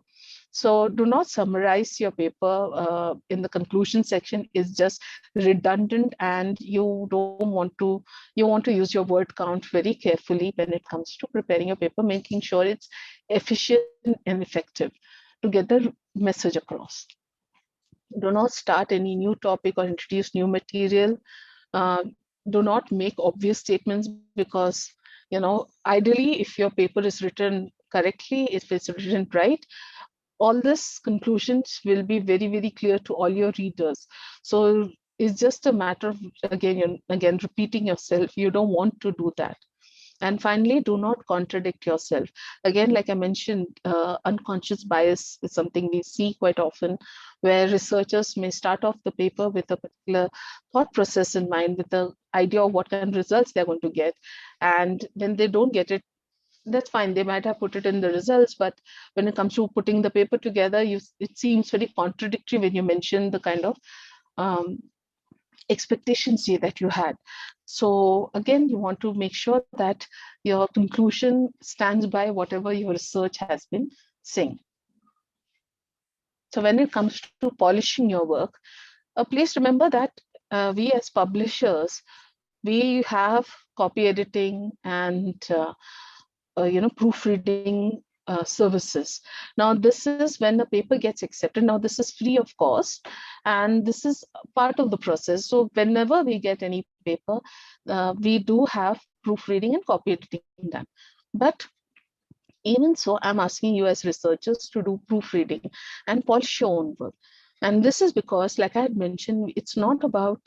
So do not summarize your paper in the conclusion section. It's just redundant, and you want to use your word count very carefully when it comes to preparing your paper, making sure it's efficient and effective to get the message across. Do not start any new topic or introduce new material. Do not make obvious statements because, ideally, if your paper is written correctly, if it's written right, all these conclusions will be very, very clear to all your readers. So it's just a matter of, again, repeating yourself. You don't want to do that. And finally, do not contradict yourself. Again, like I mentioned, unconscious bias is something we see quite often, where researchers may start off the paper with a particular thought process in mind, with the idea of what kind of results they're going to get. And when they don't get it, that's fine. They might have put it in the results, but when it comes to putting the paper together, it seems very contradictory when you mention the kind of expectations that you had. So again, you want to make sure that your conclusion stands by whatever your research has been saying. So when it comes to polishing your work, please remember that we as publishers, we have copy editing and proofreading services. Now, this is when the paper gets accepted. Now, this is free of cost, and this is part of the process. So whenever we get any paper, we do have proofreading and copy editing done. But even so, I'm asking you as researchers to do proofreading and polish your own work. And this is because, like I had mentioned, it's not about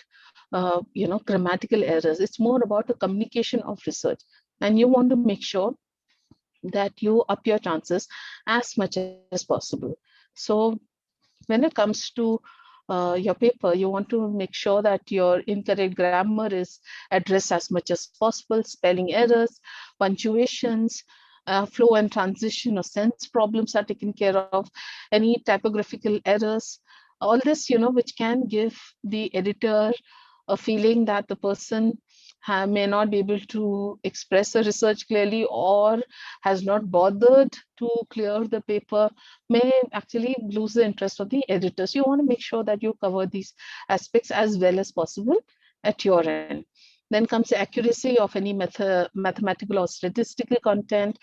grammatical errors. It's more about the communication of research. And you want to make sure that you up your chances as much as possible. So when it comes to your paper, you want to make sure that your incorrect grammar is addressed as much as possible, spelling errors, punctuations, flow and transition or sense problems are taken care of, any typographical errors, all this, which can give the editor a feeling that the person may not be able to express the research clearly or has not bothered to clear the paper, may actually lose the interest of the editors. You want to make sure that you cover these aspects as well as possible at your end. Then comes the accuracy of any mathematical or statistical content.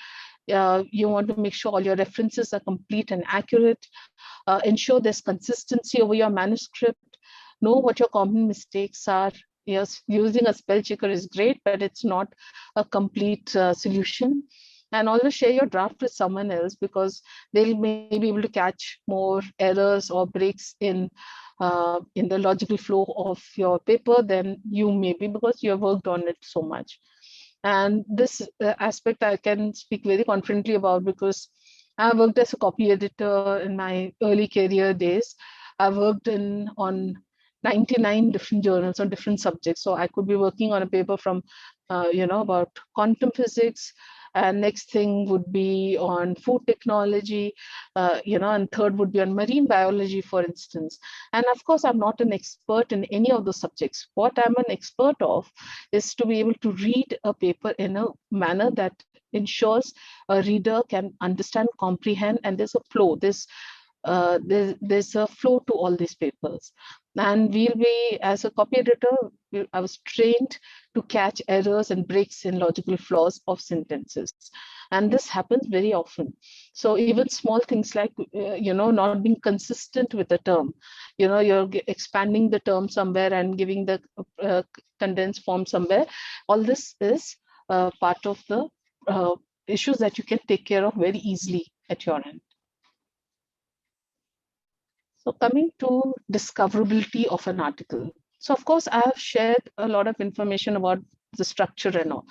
You want to make sure all your references are complete and accurate. Ensure there's consistency over your manuscript. Know what your common mistakes are. Yes, using a spell checker is great, but it's not a complete solution. And always share your draft with someone else, because they'll may be able to catch more errors or breaks in the logical flow of your paper than you may be, because you have worked on it so much. And this aspect I can speak very confidently about, because I worked as a copy editor in my early career days. I worked on 99 different journals on different subjects. So I could be working on a paper from, about quantum physics, and next thing would be on food technology, and third would be on marine biology, for instance. And of course, I'm not an expert in any of those subjects. What I'm an expert of is to be able to read a paper in a manner that ensures a reader can understand, comprehend, and there's a flow. There's a flow to all these papers. And we'll be, as a copy editor, I was trained to catch errors and breaks in logical flaws of sentences. And this happens very often. So even small things like, not being consistent with the term, you're expanding the term somewhere and giving the condensed form somewhere. All this is part of the issues that you can take care of very easily at your end. So coming to discoverability of an article. So of course, I have shared a lot of information about the structure and all.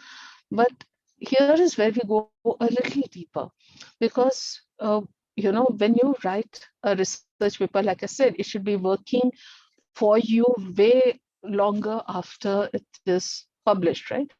But here is where we go a little deeper, because when you write a research paper, like I said, it should be working for you way longer after it is published, right?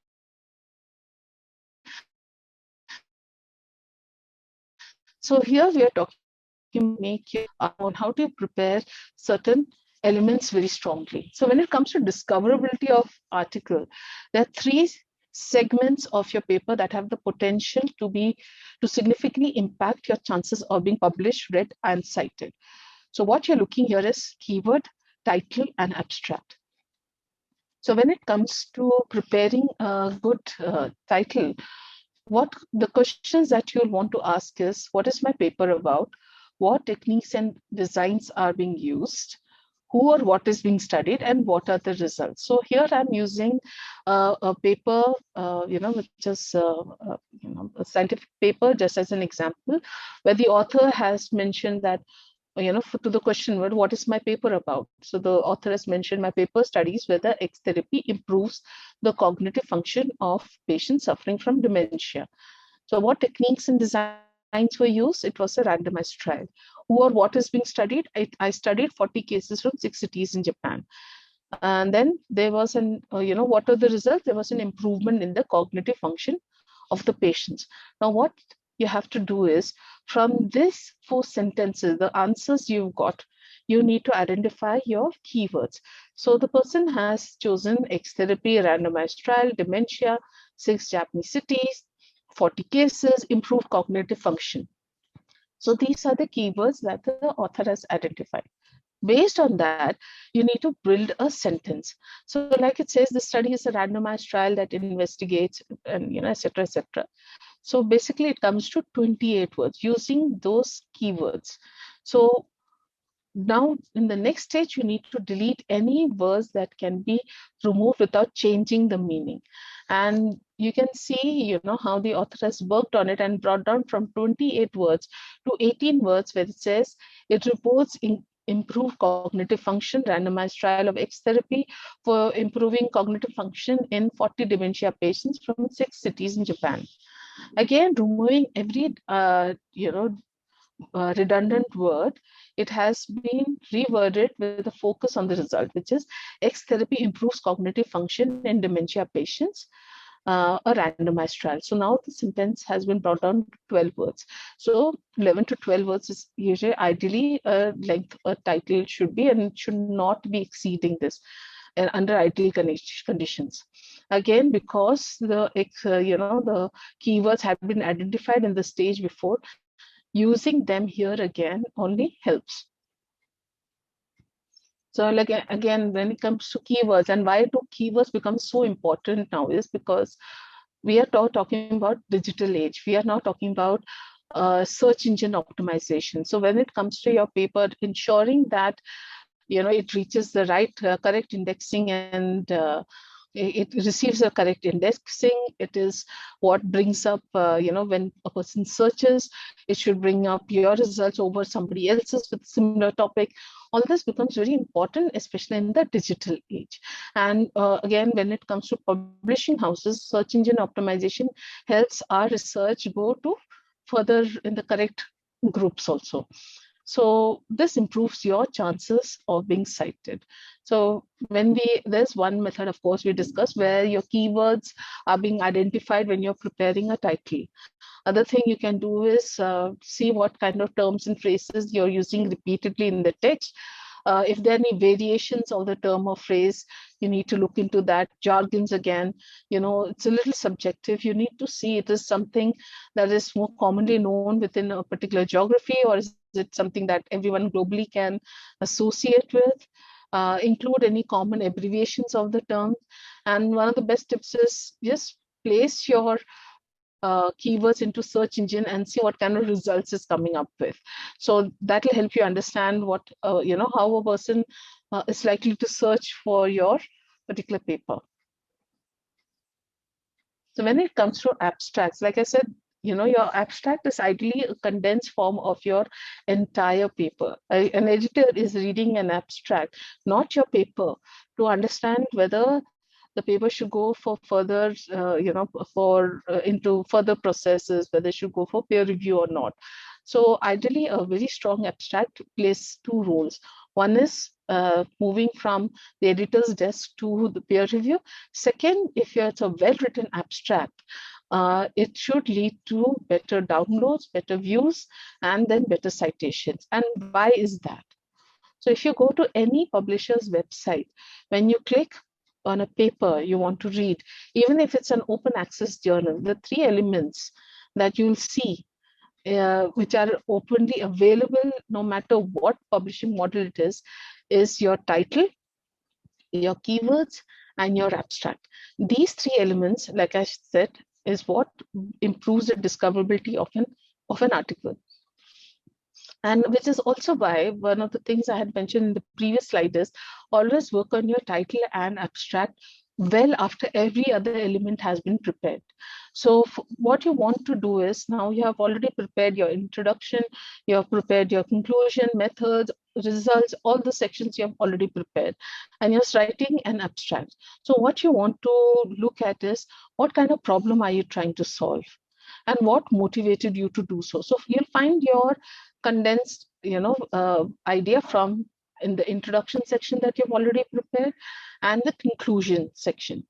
So here we are talking make you on how to prepare certain elements very strongly. So when it comes to discoverability of article, there are three segments of your paper that have the potential to significantly impact your chances of being published, read, and cited. So what you're looking here is keyword, title, and abstract. So when it comes to preparing a good title, what the questions that you'll want to ask is, what is my paper about? What techniques and designs are being used? Who or what is being studied, and what are the results? So here I'm using a paper, which is a scientific paper, just as an example, where the author has mentioned that to the question, what is my paper about? So the author has mentioned, my paper studies whether X therapy improves the cognitive function of patients suffering from dementia. So what techniques and designs were used? It was a randomized trial. Who or what is being studied? I studied 40 cases from 6 cities in Japan. And then there was what are the results? There was an improvement in the cognitive function of the patients. Now, what you have to do is, from this 4 sentences, the answers you've got, you need to identify your keywords. So the person has chosen X therapy, randomized trial, dementia, 6 Japanese cities, 40 cases, improved cognitive function. So these are the keywords that the author has identified. Based on that, you need to build a sentence. So like it says, the study is a randomized trial that investigates, and et cetera, et cetera. So basically it comes to 28 words using those keywords. So now in the next stage, you need to delete any words that can be removed without changing the meaning. And you can see, how the author has worked on it and brought down from 28 words to 18 words, where it says it reports improved cognitive function, randomized trial of X therapy for improving cognitive function in 40 dementia patients from 6 cities in Japan. Again, removing every redundant word, it has been reworded with a focus on the result, which is X therapy improves cognitive function in dementia patients, a randomized trial. So now the sentence has been brought down to 12 words. So 11 to 12 words is usually ideally a length a title should be, and it should not be exceeding this under ideal conditions. Again, because the keywords have been identified in the stage before, using them here again only helps. So again, when it comes to keywords, and why do keywords become so important now, is because we are talking about digital age. We are now talking about search engine optimization. So when it comes to your paper, ensuring that it reaches the right correct indexing, and it receives the correct indexing. It is what brings up, when a person searches, it should bring up your results over somebody else's with similar topic. All this becomes very important, especially in the digital age. And again, when it comes to publishing houses, search engine optimization helps our research go to further in the correct groups also. So this improves your chances of being cited. So there's one method, of course, we discussed, where your keywords are being identified when you're preparing a title. Other thing you can do is see what kind of terms and phrases you're using repeatedly in the text. If there are any variations of the term or phrase, you need to look into that. Jargons, again, it's a little subjective. You need to see it is something that is more commonly known within a particular geography, or is it something that everyone globally can associate with. Include any common abbreviations of the term. And one of the best tips is just place your keywords into search engine and see what kind of results is coming up with. So that will help you understand what, how a person is likely to search for your particular paper. So when it comes to abstracts, like I said, your abstract is ideally a condensed form of your entire paper. An editor is reading an abstract, not your paper, to understand whether the paper should go for further, into further processes, whether it should go for peer review or not. So ideally, a very strong abstract plays two roles. One is moving from the editor's desk to the peer review. Second, if it's a well-written abstract, it should lead to better downloads, better views, and then better citations. And why is that? So if you go to any publisher's website, when you click on a paper you want to read, even if it's an open access journal, the three elements that you'll see which are openly available no matter what publishing model it is your title, your keywords, and your abstract. These three elements, like I said, is what improves the discoverability of an article. And which is also why one of the things I had mentioned in the previous slide is always work on your title and abstract well after every other element has been prepared. So what you want to do is, now you have already prepared your introduction, you have prepared your conclusion, methods, results, all the sections you have already prepared, and you're writing an abstract. So what you want to look at is, what kind of problem are you trying to solve? And what motivated you to do so? So you'll find your condensed, idea from in the introduction section that you've already prepared and the conclusion section.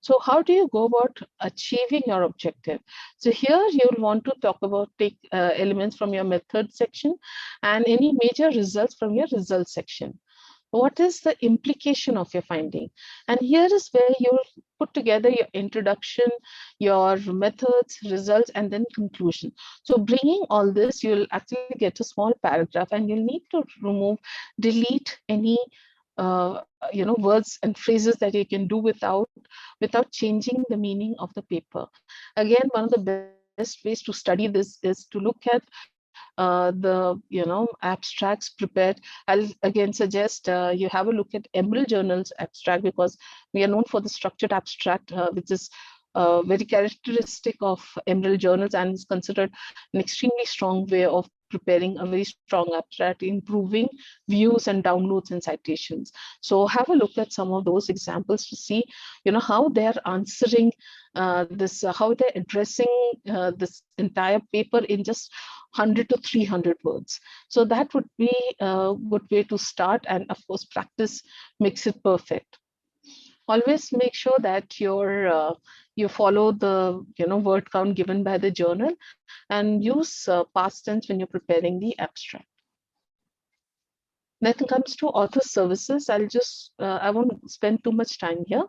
So how do you go about achieving your objective? So here you'll want to talk about elements from your method section and any major results from your results section. What is the implication of your finding? And here is where you'll put together your introduction, your methods, results, and then conclusion. So bringing all this, you'll actually get a small paragraph, and you'll need to delete any words and phrases that you can do without changing the meaning of the paper. Again, one of the best ways to study this is to look at the abstracts prepared. I'll again suggest you have a look at Emerald Journal's abstract, because we are known for the structured abstract, which is very characteristic of Emerald Journals and is considered an extremely strong way of preparing a very strong abstract, improving views and downloads and citations. So have a look at some of those examples to see, how they're answering this, how they're addressing this entire paper in just 100 to 300 words. So that would be a good way to start, and of course, practice makes it perfect. Always make sure that you follow the word count given by the journal, and use past tense when you're preparing the abstract. When it comes to author services, I won't spend too much time here.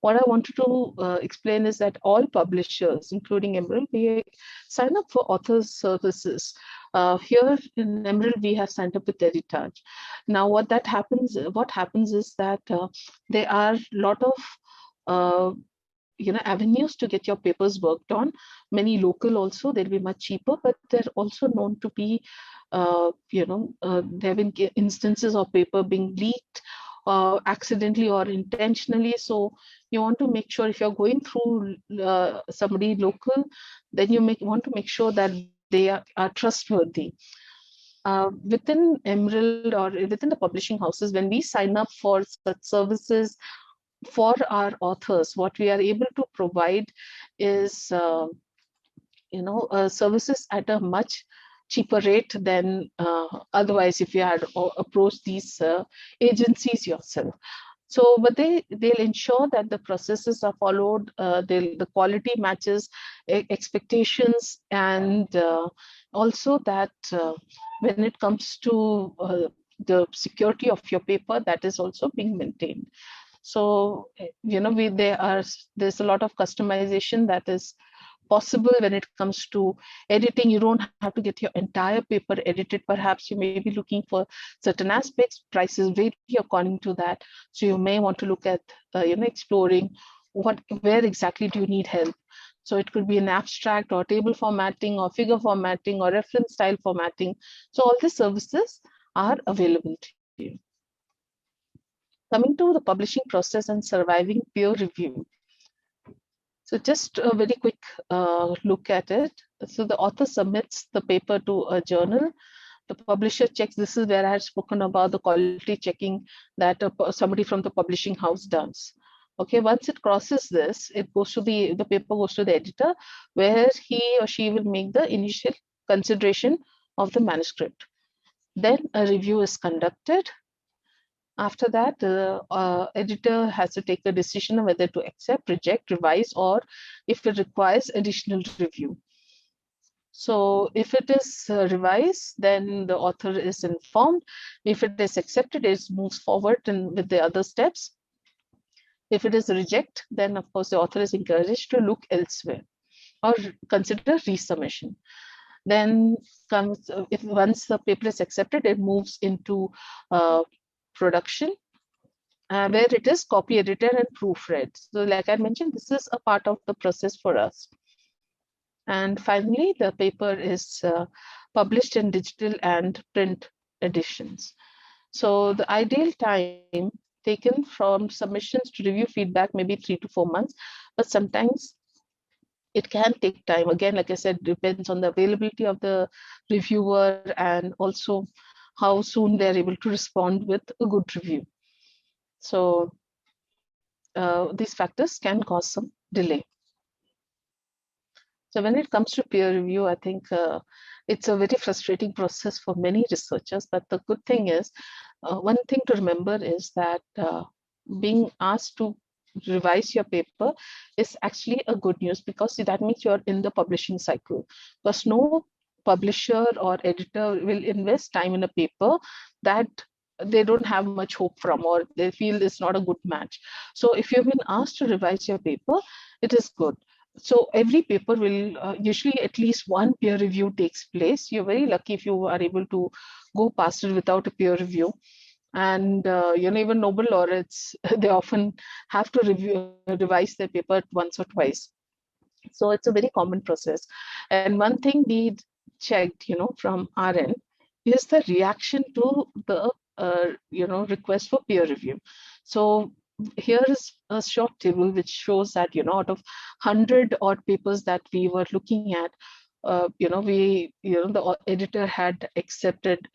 What I wanted to explain is that all publishers, including Emerald, we sign up for author services. Here in Emerald, we have signed up with Heritage. Now, what happens is that there are a lot of avenues to get your papers worked on. Many local also, they'll be much cheaper, but they're also known to be, there have been instances of paper being leaked accidentally or intentionally. So you want to make sure, if you're going through somebody local, then you want to make sure that they are trustworthy. Within Emerald or within the publishing houses, when we sign up for such services for our authors, what we are able to provide is services at a much cheaper rate than otherwise if you had approached these agencies yourself. So, but they'll ensure that the processes are followed, the quality matches expectations, and also that when it comes to the security of your paper, that is also being maintained. So, there's a lot of customization that is possible when it comes to editing. You don't have to get your entire paper edited. Perhaps you may be looking for certain aspects. Prices vary according to that. So you may want to look at, exploring where exactly do you need help. So it could be an abstract or table formatting or figure formatting or reference style formatting. So all these services are available to you. Coming to the publishing process and surviving peer review. So just a very quick look at it. So the author submits the paper to a journal. The publisher checks. This is where I had spoken about the quality checking that somebody from the publishing house does. Okay, once it crosses this, it goes to the paper goes to the editor, where he or she will make the initial consideration of the manuscript. Then a review is conducted. After that, the editor has to take a decision on whether to accept, reject, revise, or if it requires additional review. So if it is revised, then the author is informed. If it is accepted, it moves forward and with the other steps. If it is reject, then of course the author is encouraged to look elsewhere or consider resubmission. Then comes, if once the paper is accepted, it moves into production, where it is copy edited and proofread. So like I mentioned, this is a part of the process for us. And finally, the paper is published in digital and print editions. So the ideal time taken from submissions to review feedback maybe 3 to 4 months, but sometimes it can take time. Again, like I said, depends on the availability of the reviewer and also how soon they're able to respond with a good review. So these factors can cause some delay. So when it comes to peer review, I think it's a very frustrating process for many researchers. But the good thing is, one thing to remember is that being asked to revise your paper is actually a good news, because that means you're in the publishing cycle. Because no publisher or editor will invest time in a paper that they don't have much hope from, or they feel it's not a good match. So if you've been asked to revise your paper, it is good. So every paper will usually at least one peer review takes place. You're very lucky if you are able to go past it without a peer review. And even Nobel laureates, they often have to revise their paper once or twice. So it's a very common process. And one thing we checked, from our end, is the reaction to the request for peer review. So here is a short table which shows that out of 100 odd papers that we were looking at, the editor had accepted,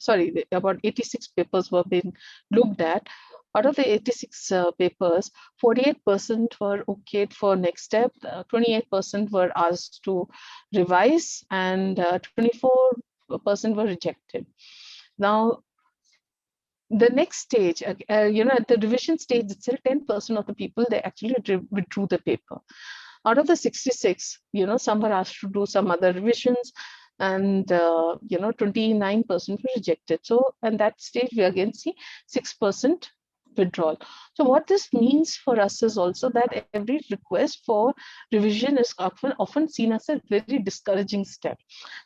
about 86 papers were being looked at. Out of the 86 papers, 48% were okayed for next step, 28% were asked to revise, and 24% were rejected. Now, the next stage, at the revision stage itself, 10% of the people, they actually withdrew the paper. Out of the 66, some were asked to do some other revisions, and 29% were rejected. So, and that stage we again see 6% withdrawal. So what this means for us is also that every request for revision is often seen as a very discouraging step.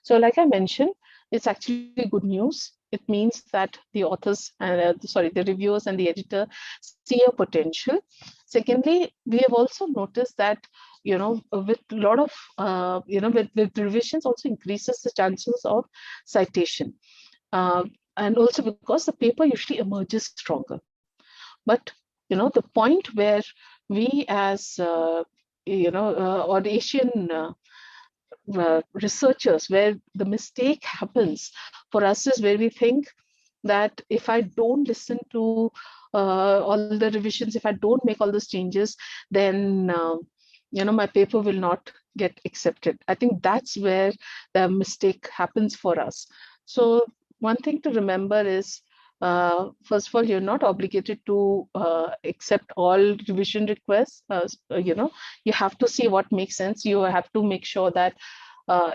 So like I mentioned, it's actually good news. It means that the authors, the reviewers and the editor see a potential. Secondly, we have also noticed that, with a lot of, with revisions also increases the chances of citation. And also because the paper usually emerges stronger. But, the point where we as, audacious researchers, where the mistake happens for us is where we think that if I don't listen to all the revisions, if I don't make all those changes, then my paper will not get accepted. I think that's where the mistake happens for us. So one thing to remember is, first of all, you're not obligated to accept all revision requests. You have to see what makes sense. You have to make sure that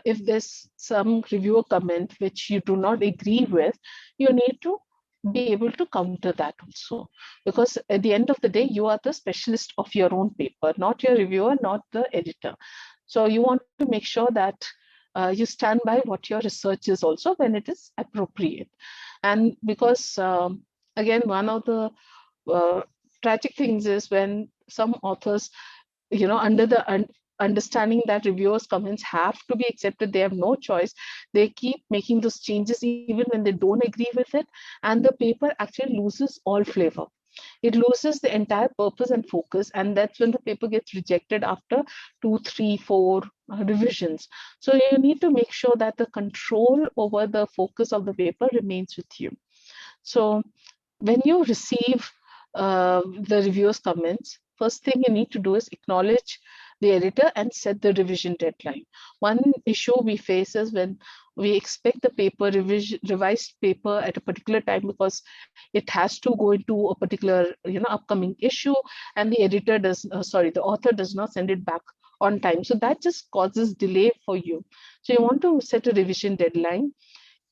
if there's some reviewer comment which you do not agree with, you need to be able to counter that also. Because at the end of the day, you are the specialist of your own paper, not your reviewer, not the editor. So you want to make sure that you stand by what your research is also when it is appropriate. And because, again, one of the tragic things is when some authors, under the understanding that reviewers' comments have to be accepted, they have no choice. They keep making those changes even when they don't agree with it. And the paper actually loses all flavor. It loses the entire purpose and focus, and that's when the paper gets rejected after 2, 3, 4 revisions. So you need to make sure that the control over the focus of the paper remains with you. So when you receive the reviewer's comments, first thing you need to do is acknowledge the editor and set the revision deadline. One issue we face is when we expect the paper revised paper at a particular time because it has to go into a particular upcoming issue, and the editor does the author does not send it back on time. So that just causes delay for you. So you want to set a revision deadline.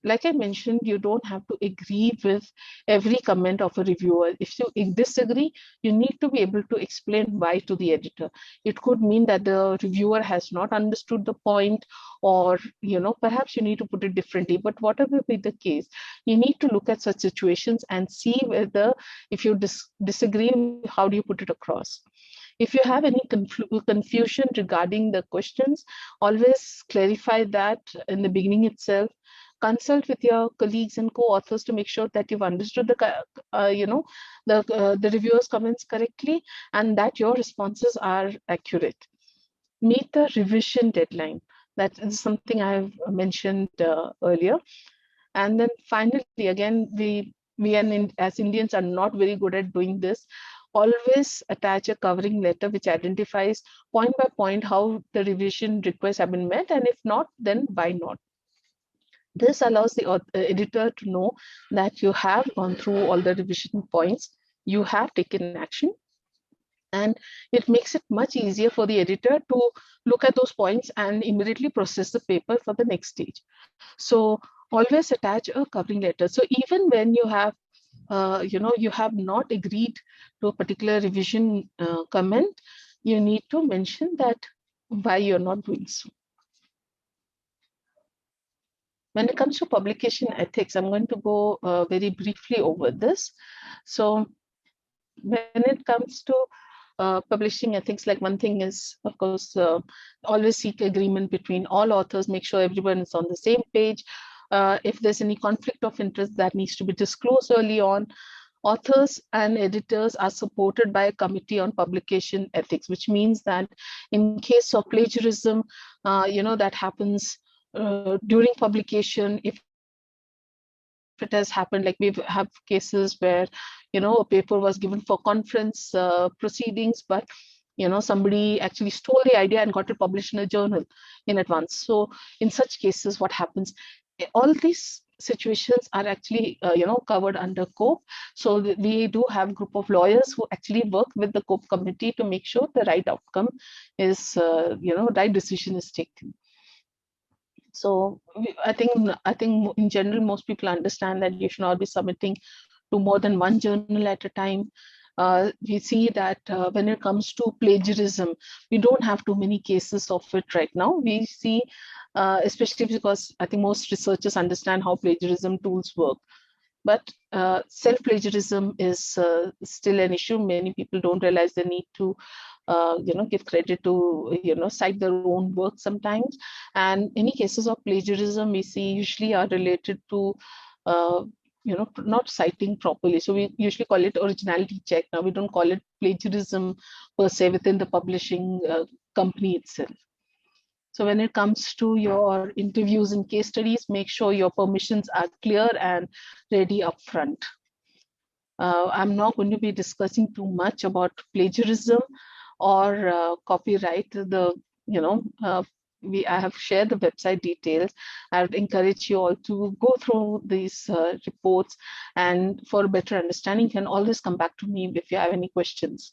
Like I mentioned, you don't have to agree with every comment of a reviewer. If you disagree, you need to be able to explain why to the editor. It could mean that the reviewer has not understood the point, or perhaps you need to put it differently. But whatever be the case, you need to look at such situations and see whether, if you disagree, how do you put it across. If you have any confusion regarding the questions, always clarify that in the beginning itself. Consult with your colleagues and co-authors to make sure that you've understood the reviewer's comments correctly and that your responses are accurate. Meet the revision deadline. That is something I've mentioned earlier. And then finally, again, we as Indians are not very good at doing this. Always attach a covering letter which identifies point by point how the revision requests have been met, and if not, then why not. This allows the editor to know that you have gone through all the revision points, you have taken action, and it makes it much easier for the editor to look at those points and immediately process the paper for the next stage. So always attach a covering letter. So even when you have you have not agreed to a particular revision comment, you need to mention that why you're not doing so. When it comes to publication ethics, I'm going to go very briefly over this. So when it comes to publishing ethics, like one thing is, of course, always seek agreement between all authors, make sure everyone is on the same page. If there's any conflict of interest, that needs to be disclosed early on. Authors and editors are supported by a committee on publication ethics, which means that in case of plagiarism, that happens during publication, if it has happened, like we have cases where a paper was given for conference proceedings, but somebody actually stole the idea and got it published in a journal in advance. So in such cases, what happens? All these situations are actually covered under COPE. So we do have a group of lawyers who actually work with the COPE committee to make sure the right outcome is right decision is taken. So I think in general, most people understand that you should not be submitting to more than one journal at a time. We see that when it comes to plagiarism, we don't have too many cases of it right now. We see, especially because I think most researchers understand how plagiarism tools work. But self-plagiarism is still an issue. Many people don't realize the need to give credit to, cite their own work sometimes. And any cases of plagiarism we see usually are related to, not citing properly. So we usually call it originality check. Now we don't call it plagiarism per se within the publishing company itself. So when it comes to your interviews and case studies, make sure your permissions are clear and ready upfront. I'm not going to be discussing too much about plagiarism or copyright. I have shared the website details. I would encourage you all to go through these reports, and for a better understanding, you can always come back to me if you have any questions.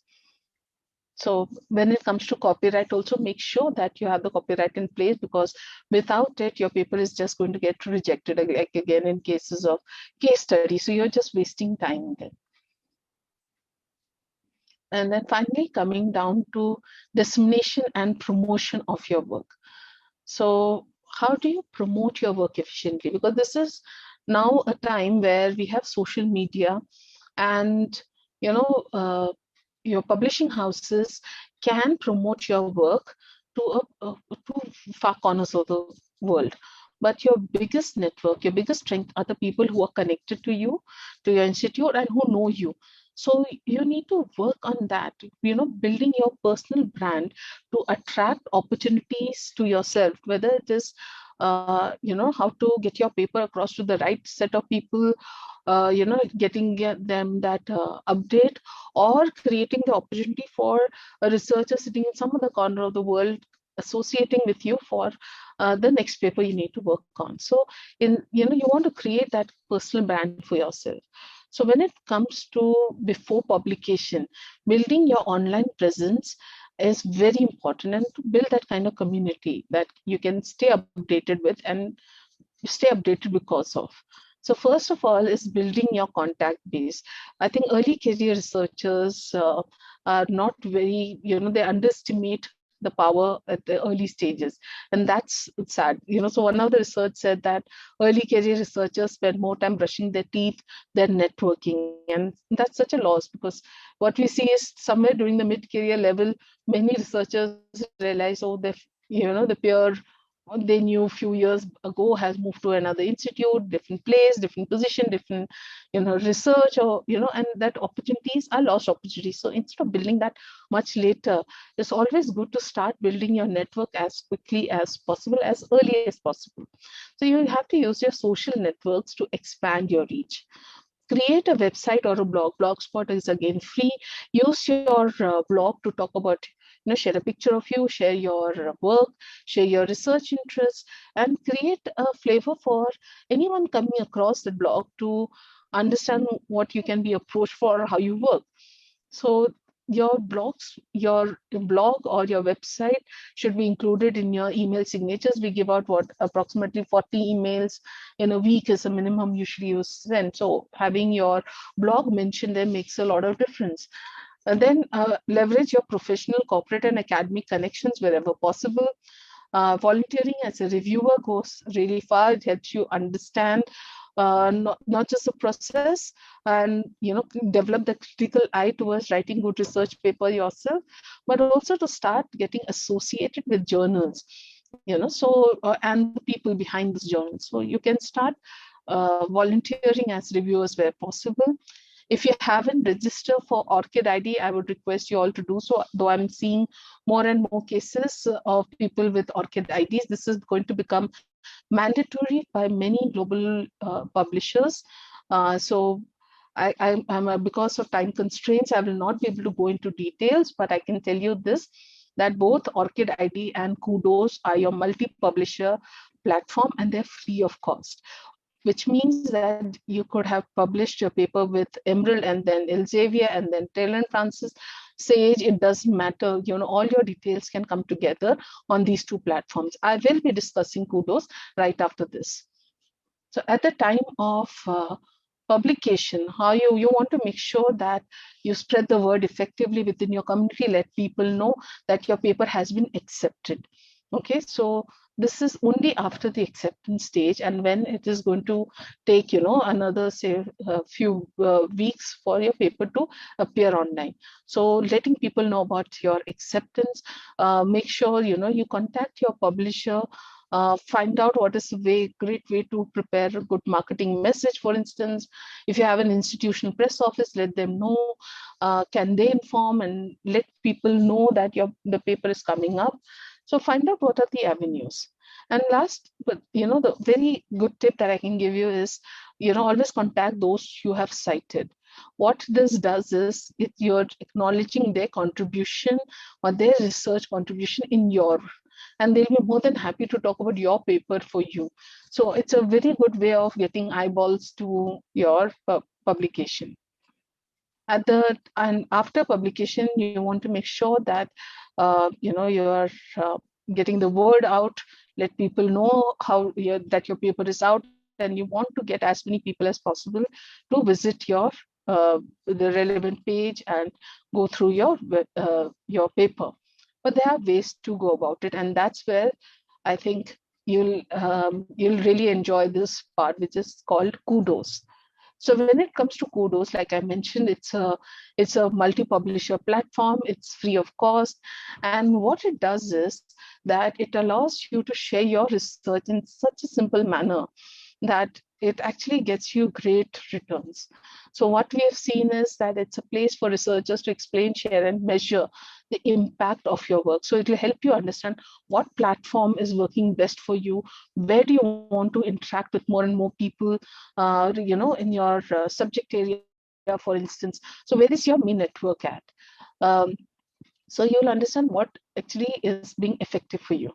So when it comes to copyright, also make sure that you have the copyright in place, because without it, your paper is just going to get rejected again in cases of case study. So you're just wasting time then. And then finally, coming down to dissemination and promotion of your work. So how do you promote your work efficiently? Because this is now a time where we have social media, and your publishing houses can promote your work to far corners of the world. But your biggest network, your biggest strength are the people who are connected to you, to your institute, and who know you. So you need to work on that, building your personal brand to attract opportunities to yourself, whether it is how to get your paper across to the right set of people, getting them that update, or creating the opportunity for a researcher sitting in some other corner of the world associating with you for the next paper you need to work on. So you want to create that personal brand for yourself. So when it comes to before publication, building your online presence is very important, and to build that kind of community that you can stay updated with and stay updated because of. So first of all is building your contact base. I think early career researchers are not very, they underestimate the power at the early stages, and that's sad. So one of the research said that early career researchers spend more time brushing their teeth than networking, and that's such a loss, because what we see is somewhere during the mid-career level, many researchers realize, oh, the peer they knew a few years ago has moved to another institute, different place, different position, different, research, or, and that opportunities are lost opportunities. So instead of building that much later, it's always good to start building your network as quickly as possible, as early as possible. So you have to use your social networks to expand your reach. Create a website or a blog. Blogspot is again free. Use your blog to talk about, share a picture of you, share your work, share your research interests, and create a flavor for anyone coming across the blog to understand what you can be approached for, or how you work. So your blog or your website should be included in your email signatures. We give out approximately 40 emails in a week is a minimum usually you send. So having your blog mentioned there makes a lot of difference. And then leverage your professional, corporate, and academic connections wherever possible. Volunteering as a reviewer goes really far. It helps you understand not just the process, and develop the critical eye towards writing good research paper yourself, but also to start getting associated with journals, and the people behind this journal. So you can start volunteering as reviewers where possible. If you haven't registered for ORCID ID, I would request you all to do so, though I'm seeing more and more cases of people with ORCID IDs. This is going to become mandatory by many global publishers. So because of time constraints, I will not be able to go into details, but I can tell you this, that both ORCID ID and Kudos are your multi-publisher platform, and they're free of cost, which means that you could have published your paper with Emerald and then Elsevier and then Taylor and Francis, Sage. It doesn't matter, all your details can come together on these two platforms. I will be discussing Kudos right after this. So at the time of publication, how you want to make sure that you spread the word effectively within your community, let people know that your paper has been accepted. Okay, so this is only after the acceptance stage, and when it is going to take, another, say, a few weeks for your paper to appear online. So letting people know about your acceptance, make sure, you contact your publisher, find out what is a great way to prepare a good marketing message. For instance, if you have an institutional press office, let them know. Can they inform and let people know that the paper is coming up? So find out what are the avenues. And last, but the very good tip that I can give you is, always contact those you have cited. What this does is you're acknowledging their contribution or their research contribution in your, and they'll be more than happy to talk about your paper for you. So it's a very good way of getting eyeballs to your publication. And after publication, you want to make sure that you're getting the word out, let people know that your paper is out, and you want to get as many people as possible to visit your the relevant page and go through your paper. But there are ways to go about it, and that's where I think you'll really enjoy this part, which is called Kudos. So when it comes to Kudos, like I mentioned, it's a multi-publisher platform. It's free of cost. And what it does is that it allows you to share your research in such a simple manner that it actually gets you great returns. So what we have seen is that it's a place for researchers to explain, share, and measure the impact of your work. So it will help you understand what platform is working best for you, where do you want to interact with more and more people, in your subject area, for instance. So where is your main network at? So you'll understand what actually is being effective for you.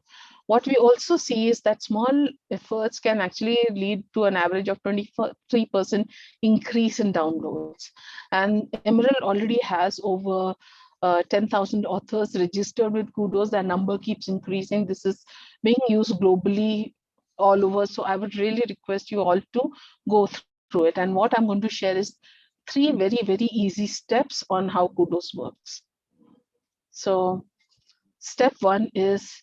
What we also see is that small efforts can actually lead to an average of 23% increase in downloads. And Emerald already has over 10,000 authors registered with Kudos. That number keeps increasing. This is being used globally all over. So I would really request you all to go through it. And what I'm going to share is 3 very, very easy steps on how Kudos works. So step 1 is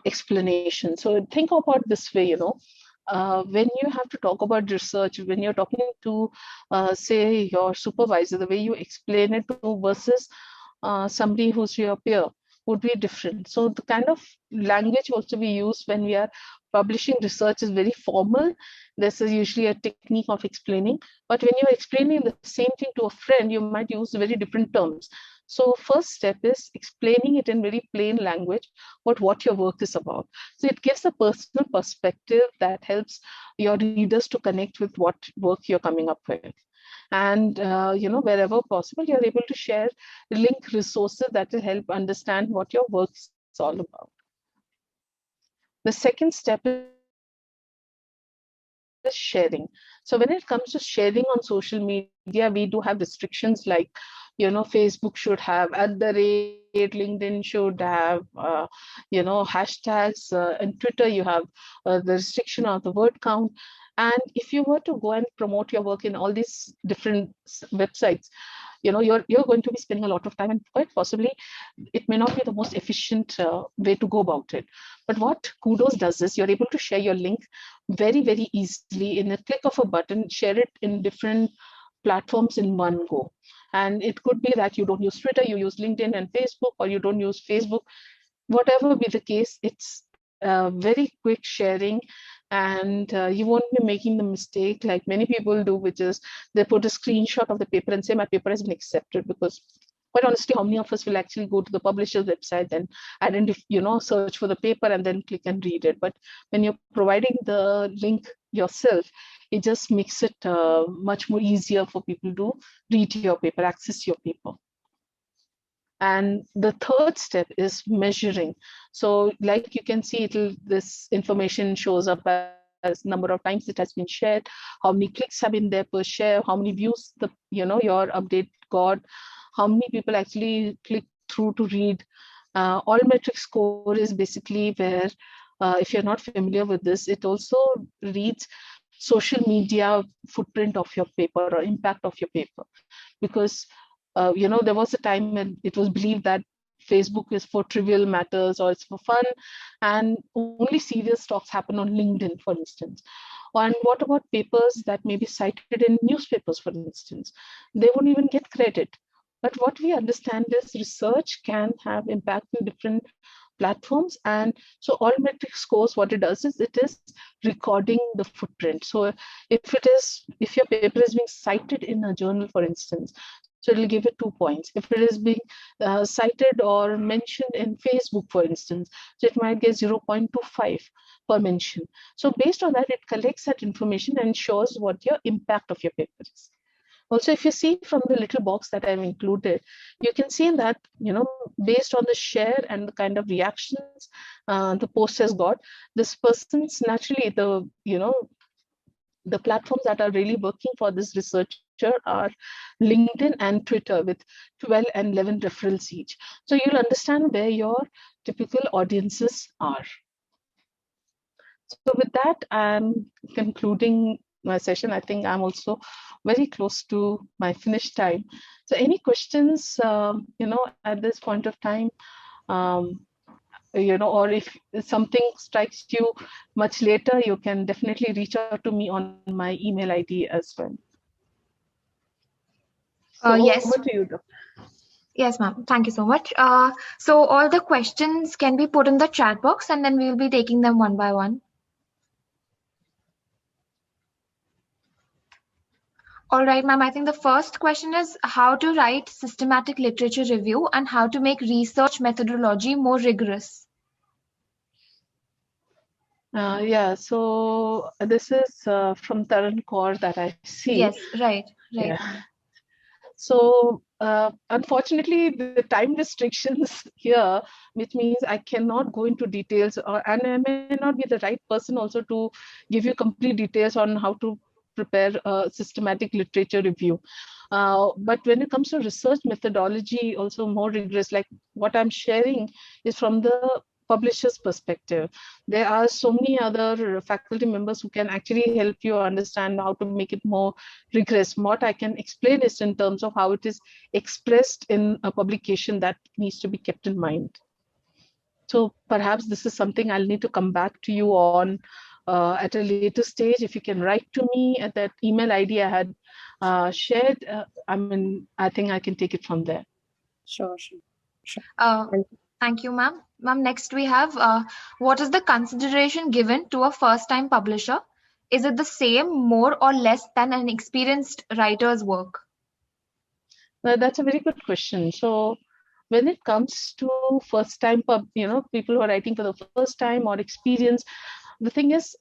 explanation. So think about this way, when you have to talk about research, when you're talking to, say, your supervisor, the way you explain it to versus somebody who's your peer would be different. So the kind of language also we use when we are publishing research is very formal. This is usually a technique of explaining. But when you're explaining the same thing to a friend, you might use very different terms. So first step is explaining it in very plain language, what your work is about. So it gives a personal perspective that helps your readers to connect with what work you're coming up with. And wherever possible, you're able to share link resources that will help understand what your work is all about. The second step is sharing. So when it comes to sharing on social media, we do have restrictions like, Facebook should have @ LinkedIn should have, hashtags. In Twitter, you have the restriction of the word count. And if you were to go and promote your work in all these different websites, you're going to be spending a lot of time, and quite possibly it may not be the most efficient way to go about it. But what Kudos does is you're able to share your link very, very easily in a click of a button, share it in different platforms in one go. And it could be that you don't use Twitter, you use LinkedIn and Facebook, or you don't use Facebook. Whatever be the case, it's very quick sharing, and you won't be making the mistake like many people do, which is they put a screenshot of the paper and say my paper has been accepted. Because quite honestly, how many of us will actually go to the publisher's website and search for the paper and then click and read it? But when you're providing the link yourself, it just makes it much more easier for people to read your paper, access your paper. And the third step is measuring. So like you can see, this information shows up as number of times it has been shared, how many clicks have been there per share, how many views your update got, how many people actually click through to read. All metric score is basically where, if you're not familiar with this, it also reads social media footprint of your paper or impact of your paper. Because there was a time when it was believed that Facebook is for trivial matters or it's for fun, and only serious talks happen on LinkedIn, for instance. And what about papers that may be cited in newspapers, for instance? They won't even get credit. But what we understand is research can have impact in different platforms. And so all metric scores, what it does is it is recording the footprint. So if your paper is being cited in a journal, for instance, so it'll give it 2 points. If it is being cited or mentioned in Facebook, for instance, so it might get 0.25 per mention. So based on that, it collects that information and shows what your impact of your paper is. Also, if you see from the little box that I've included, you can see that, based on the share and the kind of reactions the post has got, this person's naturally the platforms that are really working for this researcher are LinkedIn and Twitter with 12 and 11 referrals each. So you'll understand where your typical audiences are. So with that, I'm concluding my session. I think I'm also very close to my finish time. So any questions, at this point of time, or if something strikes you much later, you can definitely reach out to me on my email ID as well. So yes. Over to you, Dr. Yes, ma'am. Thank you so much. So all the questions can be put in the chat box, and then we will be taking them one by one. All right, ma'am. I think the first question is how to write systematic literature review and how to make research methodology more rigorous. Yeah, so this is from Taran Kaur that I see. Yes, right. Yeah. So unfortunately, the time restrictions here, which means I cannot go into details, and I may not be the right person also to give you complete details on how to prepare a systematic literature review. But when it comes to research methodology, also more rigorous, like what I'm sharing is from the publisher's perspective. There are so many other faculty members who can actually help you understand how to make it more rigorous. What I can explain is in terms of how it is expressed in a publication that needs to be kept in mind. So perhaps this is something I'll need to come back to you on at a later stage. If you can write to me at that email ID I had shared, I think I can take it from there. Sure. Thank you, ma'am. Ma'am, next we have what is the consideration given to a first-time publisher? Is it the same, more or less than an experienced writer's work? Well, that's a very good question. So when it comes to first time, people who are writing for the first time or experience, the thing is,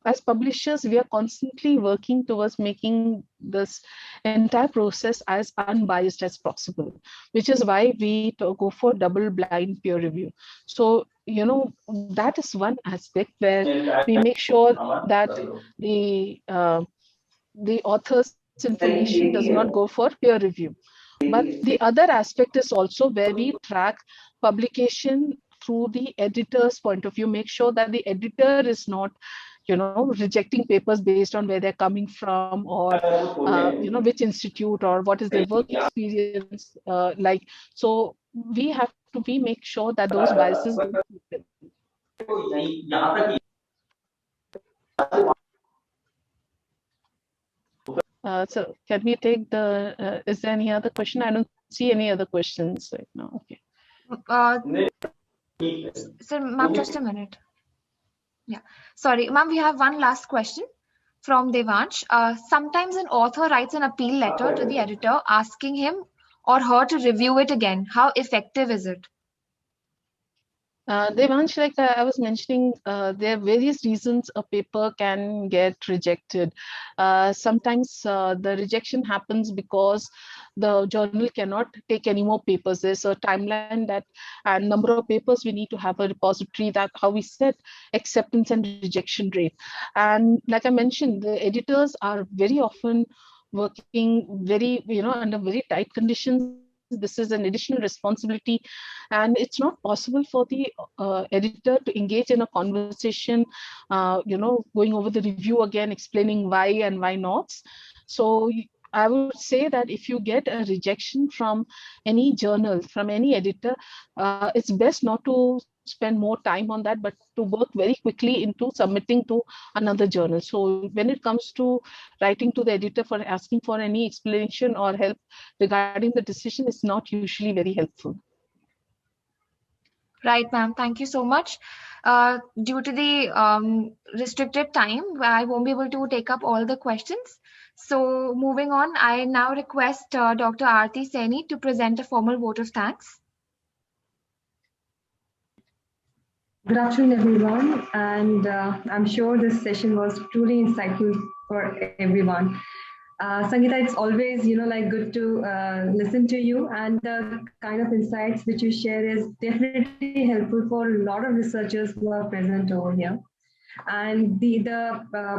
as publishers, we are constantly working towards making this entire process as unbiased as possible, which is why we go for double-blind peer review. So, that is one aspect where we make sure that the author's information does not go for peer review. But the other aspect is also where we track publication through the editor's point of view, make sure that the editor is not rejecting papers based on where they're coming from, or which institute or what is their work experience like. So we have to make sure that those biases don't happen. So can we take the, is there any other question? I don't see any other questions right now. Okay. Sir, ma'am, just a minute. Yeah, sorry, ma'am, we have one last question from Devansh. Sometimes an author writes an appeal letter to the editor asking him or her to review it again. How effective is it? Devansh, like I was mentioning, there are various reasons a paper can get rejected. Sometimes the rejection happens because the journal cannot take any more papers. There's a timeline that and number of papers we need to have a repository, that how we set acceptance and rejection rate. And like I mentioned, the editors are very often working very, under very tight conditions. This is an additional responsibility, and it's not possible for the editor to engage in a conversation, going over the review again, explaining why and why not. So I would say that if you get a rejection from any journal, from any editor, it's best not to spend more time on that, but to work very quickly into submitting to another journal. So when it comes to writing to the editor for asking for any explanation or help regarding the decision, it's not usually very helpful. Right, ma'am. Thank you so much. Due to the restricted time, I won't be able to take up all the questions. So moving on, I now request Dr. Aarti Saini to present a formal vote of thanks. Good afternoon, everyone, and I'm sure this session was truly insightful for everyone. Sangeeta, it's always, good to listen to you, and the kind of insights which you share is definitely helpful for a lot of researchers who are present over here. And the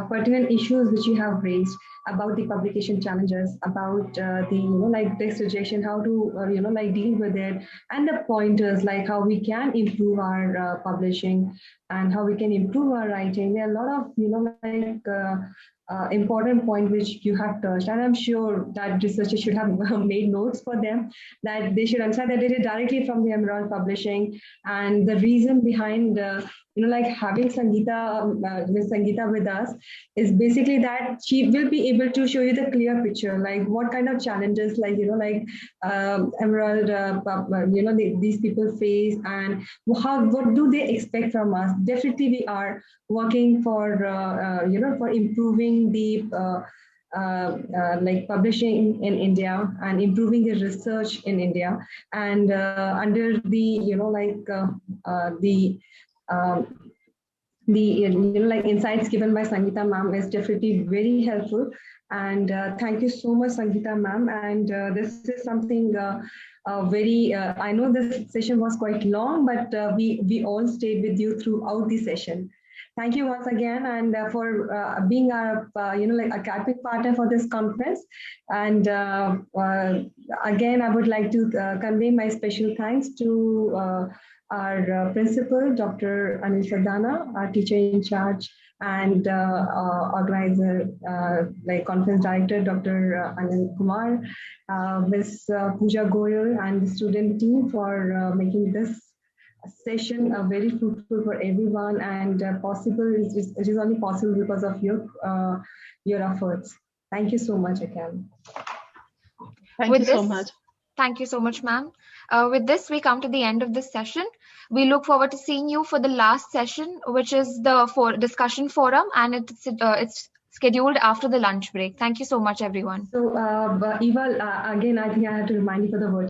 pertinent issues which you have raised about the publication challenges, about the text rejection, how to deal with it, and the pointers like how we can improve our publishing and how we can improve our writing. There are a lot of important point which you have touched, and I'm sure that researchers should have made notes for them, that they should understand that it is directly from the Emerald Publishing, and the reason behind having Sangeeta, Ms. Sangeeta with us is basically that she will be able to show you the clear picture, like what kind of challenges, Emerald, these people face, and what do they expect from us. Definitely, we are working for for improving the like publishing in India and improving the research in India. And under the, like insights given by Sangeeta ma'am is definitely very helpful. And thank you so much, Sangeeta ma'am. And this is something very, I know this session was quite long, but we all stayed with you throughout the session. Thank you once again, and for being our, like academic partner for this conference. And again, I would like to convey my special thanks to our principal, Dr. Anil Sardana, our teacher in charge, and organizer, like conference director, Dr. Anil Kumar, Ms. Pooja Goyal, and the student team for making this session very fruitful for everyone, and possible. It is only possible because of your efforts. Thank you so much again. Thank you so much. Thank you so much, ma'am. With this, we come to the end of this session. We look forward to seeing you for the last session, which is the discussion forum, and it's scheduled after the lunch break. Thank you so much, everyone. So, Eva, again, I think I have to remind you for the word.